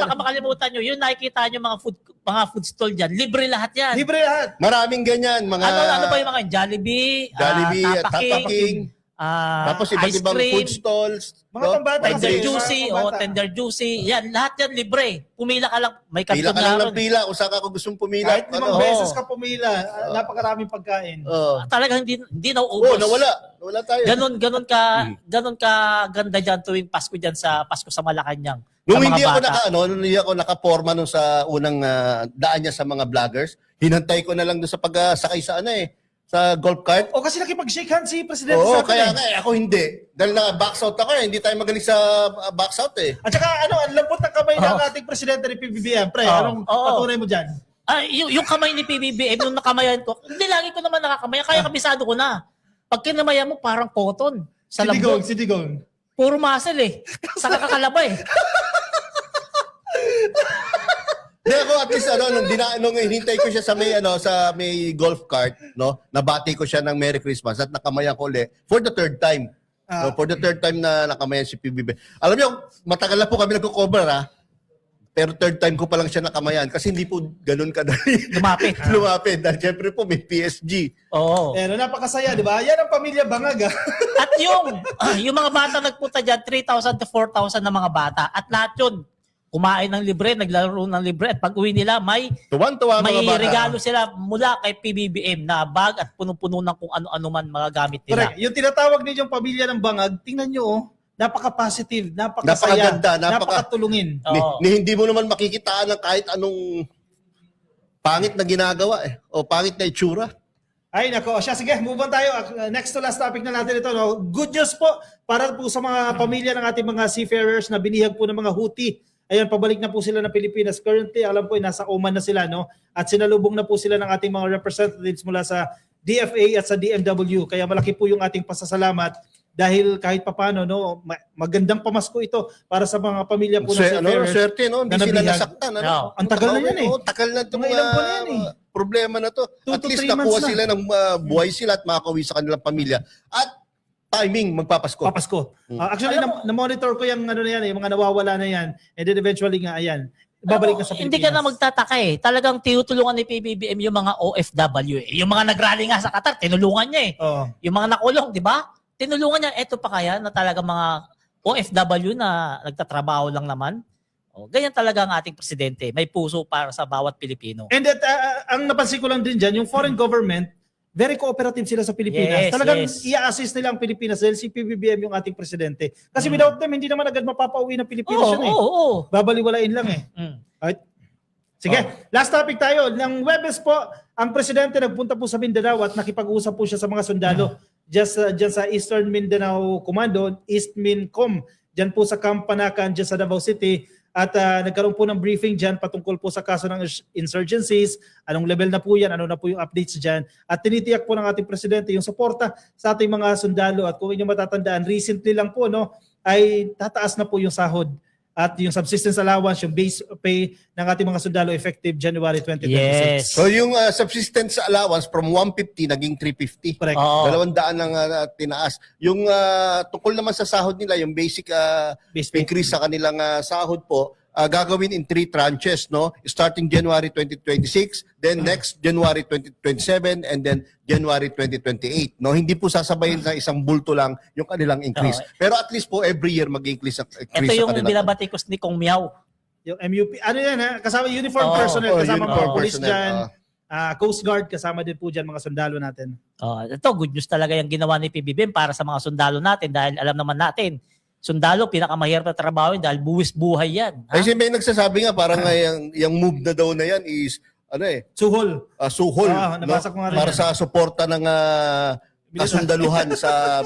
Baka makalimutan nyo. Yung nakikita nyo mga food stall dyan. Libre lahat yan. Libre lahat. Maraming ganyan. Mga Ano ba yung mga Jollibee, Tapa King, tapos iba't ice ibang cream, food stalls. Mga pambata Tender kasi, juicy, mga pambata. tender juicy. Yan, lahat yan libre. Pumila ka lang. May Pila kanton ka na lang ron. ng pila kung saan ka gustong pumila. Kahit limang Ano? beses ka pumila, napakaraming pagkain. Oh, Talagang hindi nauubos. nawala. Nawala tayo. Ganon ka ganda diyan tuwing Pasko diyan sa Pasko sa Malacanang. Nung sa mga bata. nung hindi ako nakaporma nung sa unang daan niya sa mga vloggers, hinantay ko na lang doon sa pagsakay sa sa golf cart. O kasi nakipag-shake hands si Presidente Oo, sa atin kaya eh. nga ako hindi. Dahil na box out ako hindi tayo magaling sa box out eh. At saka ang lambot ng kamay ng ating Presidente ni PBBM. Pre, anong patunay mo dyan? Yung kamay ni PBBM, nung nakamayan ko, hindi lagi ko naman nakakamayan, kaya kabisado ko na. Pag kinamayan mo, parang cotton. Sa lambot. Sidigong. Puro muscle eh. Sa kakalaba eh. Hindi ako at least nung hinintay ko siya sa may golf cart, no? Nabati ko siya ng Merry Christmas at nakamayan ko ulit for the third time. No, for the third time na nakamayan si PBB. Alam niyo, matagal na po kami nagko-cover ha. Pero third time ko pa lang siya nakamayan kasi hindi po ganun kadali lumapit. Dahil syempre po may PSG. Oo. Pero napakasaya, di ba? Yan ang pamilya Bangag. At yung mga bata nagpunta dyan, 3,000 to 4,000 na mga bata. At lahat yun, kumain ng libre, naglaro ng libre. At pag uwi nila, may Tuwan-tuwa mga bata. regalo sila mula kay PBBM na bag at punong-puno ng kung ano-ano man mga gamit nila. Correct. Yung tinatawag ninyong pamilya ng Bangag, tingnan nyo, napaka-positive, napakasaya, Napakaganda, napakatulungin. Oo. Hindi mo naman makikitaan ng kahit anong pangit na ginagawa o pangit na itsura. Ay, nako. Siya, sige, move on tayo. Next to last topic na natin ito. No? Good news po para po sa mga pamilya ng ating mga seafarers na binihag po ng mga Houthi. Ayun, pabalik na po sila ng Pilipinas. Currently, alam po, nasa Oman na sila. No? At sinalubong na po sila ng ating mga representatives mula sa DFA at sa DMW. Kaya malaki po yung ating pasasalamat dahil kahit papano, no, magandang pamasko ito para sa mga pamilya po ng seafarers. Swerte, no? Hindi na sila nabihag. nasaktan. No. Ang tagal na yan eh. Tagal na itong Mga ilang buwan na yan eh. problema na to. 2 At to least 3 months nakuha na. sila ng buhay sila at makakauwi sa kanilang pamilya. At timing, magpapasko. Papasko. Actually, na-monitor ko yung ano na yan, yung mga nawawala na yan. And then eventually nga, ayan, babalik na sa Pilipinas. Hindi ka na magtataka eh. Talagang tinutulungan ni PBBM yung mga OFW eh. Yung mga nagrally nga sa Qatar, tinulungan niya eh. Oo. Yung mga nakulong, di ba? Tinulungan niya. Eto pa kaya na talagang mga OFW na nagtatrabaho lang naman. Ganyan talaga ang ating presidente. May puso para sa bawat Pilipino. And that, ang napansin ko lang din dyan, yung foreign government, very cooperative sila sa Pilipinas. Yes, Talagang yes. i-assist nila ang Pilipinas dahil si PBBM yung ating presidente. Kasi without them, hindi naman agad mapapauwi ng Pilipinas yun eh. Oo. Babaliwalain lang eh. Right? Sige, last topic tayo. Nang Webes po, ang presidente nagpunta po sa Mindanao at nakipag-usap po siya sa mga sundalo dyan sa Eastern Mindanao Commando, East Mincom, dyan po sa Camp Panacan, dyan sa Davao City. At nagkaroon po ng briefing dyan patungkol po sa kaso ng insurgencies, anong level na po yan, ano na po yung updates dyan. At tinitiyak po ng ating presidente yung suporta sa ating mga sundalo. At kung inyo matatandaan, recently lang po ay tataas na po yung sahod at yung subsistence allowance, yung base pay ng ating mga sundalo effective January 2026. Yes. So yung subsistence allowance from 150 naging 350. Correct. Oo. 200 ang tinaas. Yung tungkol naman sa sahod nila, yung basic Base pay. increase sa kanilang sahod po, gagawin in 3 tranches, no? Starting January 2026, then next January 2027, and then January 2028. No, hindi po sasabayin sa isang bulto lang yung kanilang increase. Pero at least po every year mag-increase Ito sa yung kanilang. binabatikos ni Kong Miao. Yung MUP, ano yan ha? Kasama uniform personnel, kasama uniform mga police personnel, dyan, Coast Guard, kasama din po dyan mga sundalo natin. Ito, good news talaga yung ginawa ni PBBM para sa mga sundalo natin dahil alam naman natin, sundalo, pinakamahirap na trabaho yun dahil buwis buhay yan. Ha? Kasi may nagsasabi nga parang yung move na daw na yan is Suhol. suhol, nabasa ko nga rin para yan. sa suporta ng kasundaluhan sa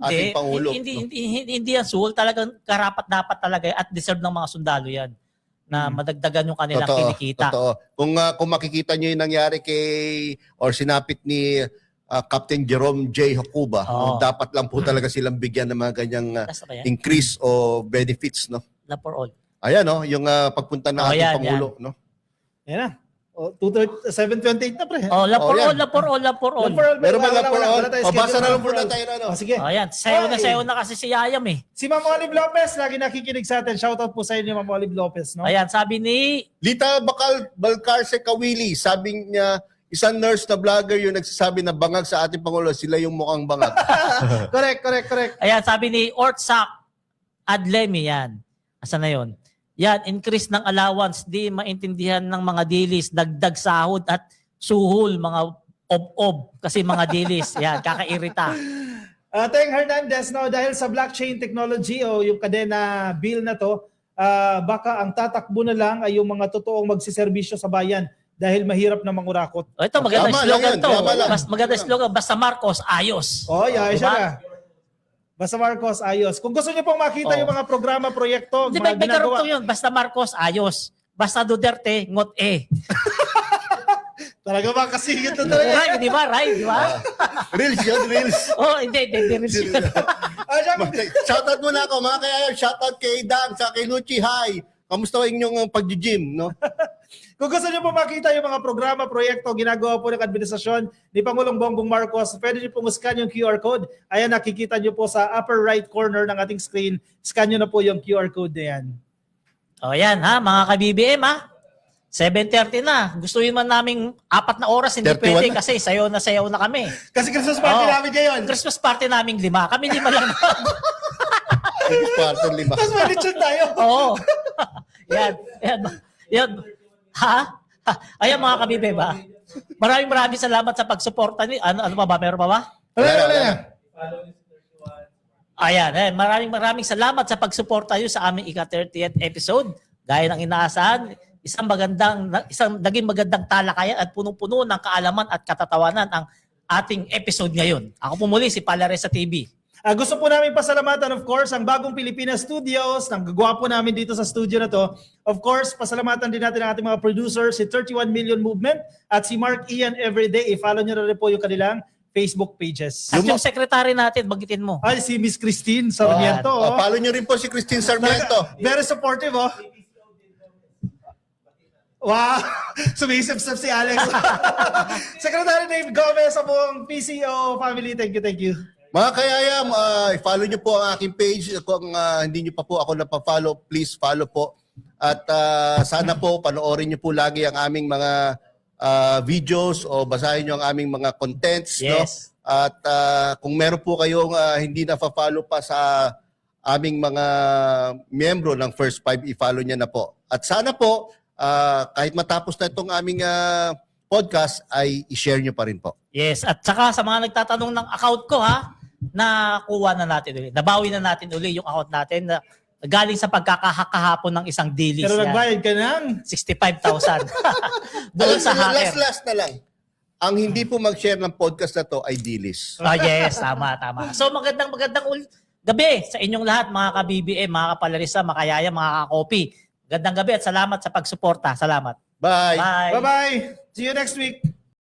ating Hindi, Pangulo. hindi yan suhol. Talagang karapat dapat talaga at deserve ng mga sundalo yan na madagdagan yung kanilang kinikita. Totoo. Kung makikita nyo yung nangyari sinapit ni Captain Jerome J. Hakuba, no, dapat lang po talaga silang bigyan ng mga ganyang Basta ba yan? increase o benefits, no. Love for all. Ayan, no, yung pagpunta ng ating yan, Pangulo, no. Yan na. 728 na pre. Love for yan. all, love for all, love for all. Meron ba lang for all? Wala tayo O, basa schedule na lang for po na all. tayo na, no. Sige. Ayan, sayo na kasi si Yayam eh. Si Ma'am Olive Lopez, lagi nakikinig sa atin. Shoutout po sa inyo, Ma'am Olive Lopez. No? Ayan, sabi ni Lita Balcarce Kawili, sabi niya, isang nurse na vlogger yung nagsasabi na bangag sa ating Pangulo, sila yung mukhang bangag. correct. Ayan, sabi ni Ortsak Adlemi yan. Asa na yon? Yan, increase ng allowance, di maintindihan ng mga dilis, dagdag sahod at suhol, mga ob-ob, kasi mga dilis. Yan, kakairita. Teng Hernandez, no, dahil sa blockchain technology o yung kadena bill na to, baka ang tatakbo na lang ay yung mga totoong magsiservisyo sa bayan dahil mahirap na mangurakot. Ito, maganda Tama slogan lang yan, to. tama lang. Maganda slogan, basta Marcos, ayos. Ayos Diba? siya na. Basta Marcos, ayos. Kung gusto niyo pong makita yung mga programa, proyekto, Di mga ba, may ginagawa. karugtong yun, basta Marcos, ayos. Basta Duterte, ngot eh. Talaga ba? Kasi yun na talaga. Ray, di ba? Ray, di ba? Reels yun, reels. Oh, hindi reels yun. Shoutout muna ako, mga kayaya. Shoutout kay Dan, sa kay Luchi. Hi. Kamusta ang inyong pag-gym, no? Kung gusto nyo po makita yung mga programa, proyekto, ginagawa po ng administrasyon ni Pangulong Bongbong Marcos, pwede nyo pong scan yung QR code. Ayan, nakikita nyo po sa upper right corner ng ating screen. Scan nyo na po yung QR code na yan. O yan ha, mga ka-BBM ha. 7:30 na. Gustuin man naming 4 na oras, hindi 31 pwede na. kasi sayaw na kami. Kasi Christmas party Oo. namin ngayon. Christmas party naming 5. Kami 5 lang. Part 5. Tapos may lechon tayo. Oo. Yan. Ha? Ayan mga ka-BBM ha. Maraming salamat sa pagsuporta ni ano pa ba? Meron pa ba? Wala. Ayan, maraming salamat sa pagsuporta nyo sa aming ika-30th episode. Gaya ng inaasahan, isang naging magandang talakayan at punong-puno ng kaalaman at katatawanan ang ating episode ngayon. Ako po muli si Palaresa TV. Gusto po namin pasalamatan, of course, ang Bagong Pilipinas Studios, ng gagwapo namin dito sa studio na to. Of course, pasalamatan din natin ang ating mga producers, si 31 Million Movement at si Mark Ian Everyday. I-follow nyo na rin po yung kanilang Facebook pages. At yung secretary natin, bagitin mo. Ay, si Miss Christine Sarmiento. Follow nyo rin po si Christine Sarmiento. Very supportive, oh. Wow! Sumisip-sip si Alex. Secretary Dave Gomez sa buong PCO family. Thank you. Mga kayayam, i-follow nyo po ang aking page. Kung hindi nyo pa po ako napapollow, please follow po. At sana po panoorin nyo po lagi ang aming mga videos o basahin nyo ang aming mga contents. Yes. No? At kung meron po kayong hindi na-follow pa sa aming mga miyembro ng First Five, i-follow nyo na po. At sana po, kahit matapos na itong aming podcast, ay i-share nyo pa rin po. Yes, at saka sa mga nagtatanong ng account ko ha, nakuha na natin ulit. Nabawi na natin ulit yung account natin na galing sa pagkakahapon ng isang dailies. Pero yan. nagbayad ka ng 65,000. Doon sa hacker. Last na lang. Ang hindi po mag-share ng podcast na to ay Dilis. Oh, yes, tama. So magandang gabi sa inyong lahat mga ka-BBM, mga kapalarisa, makayaya, mga kakopi. Magandang gabi at salamat sa pagsuporta. Salamat. Bye! Bye. Bye-bye. See you next week.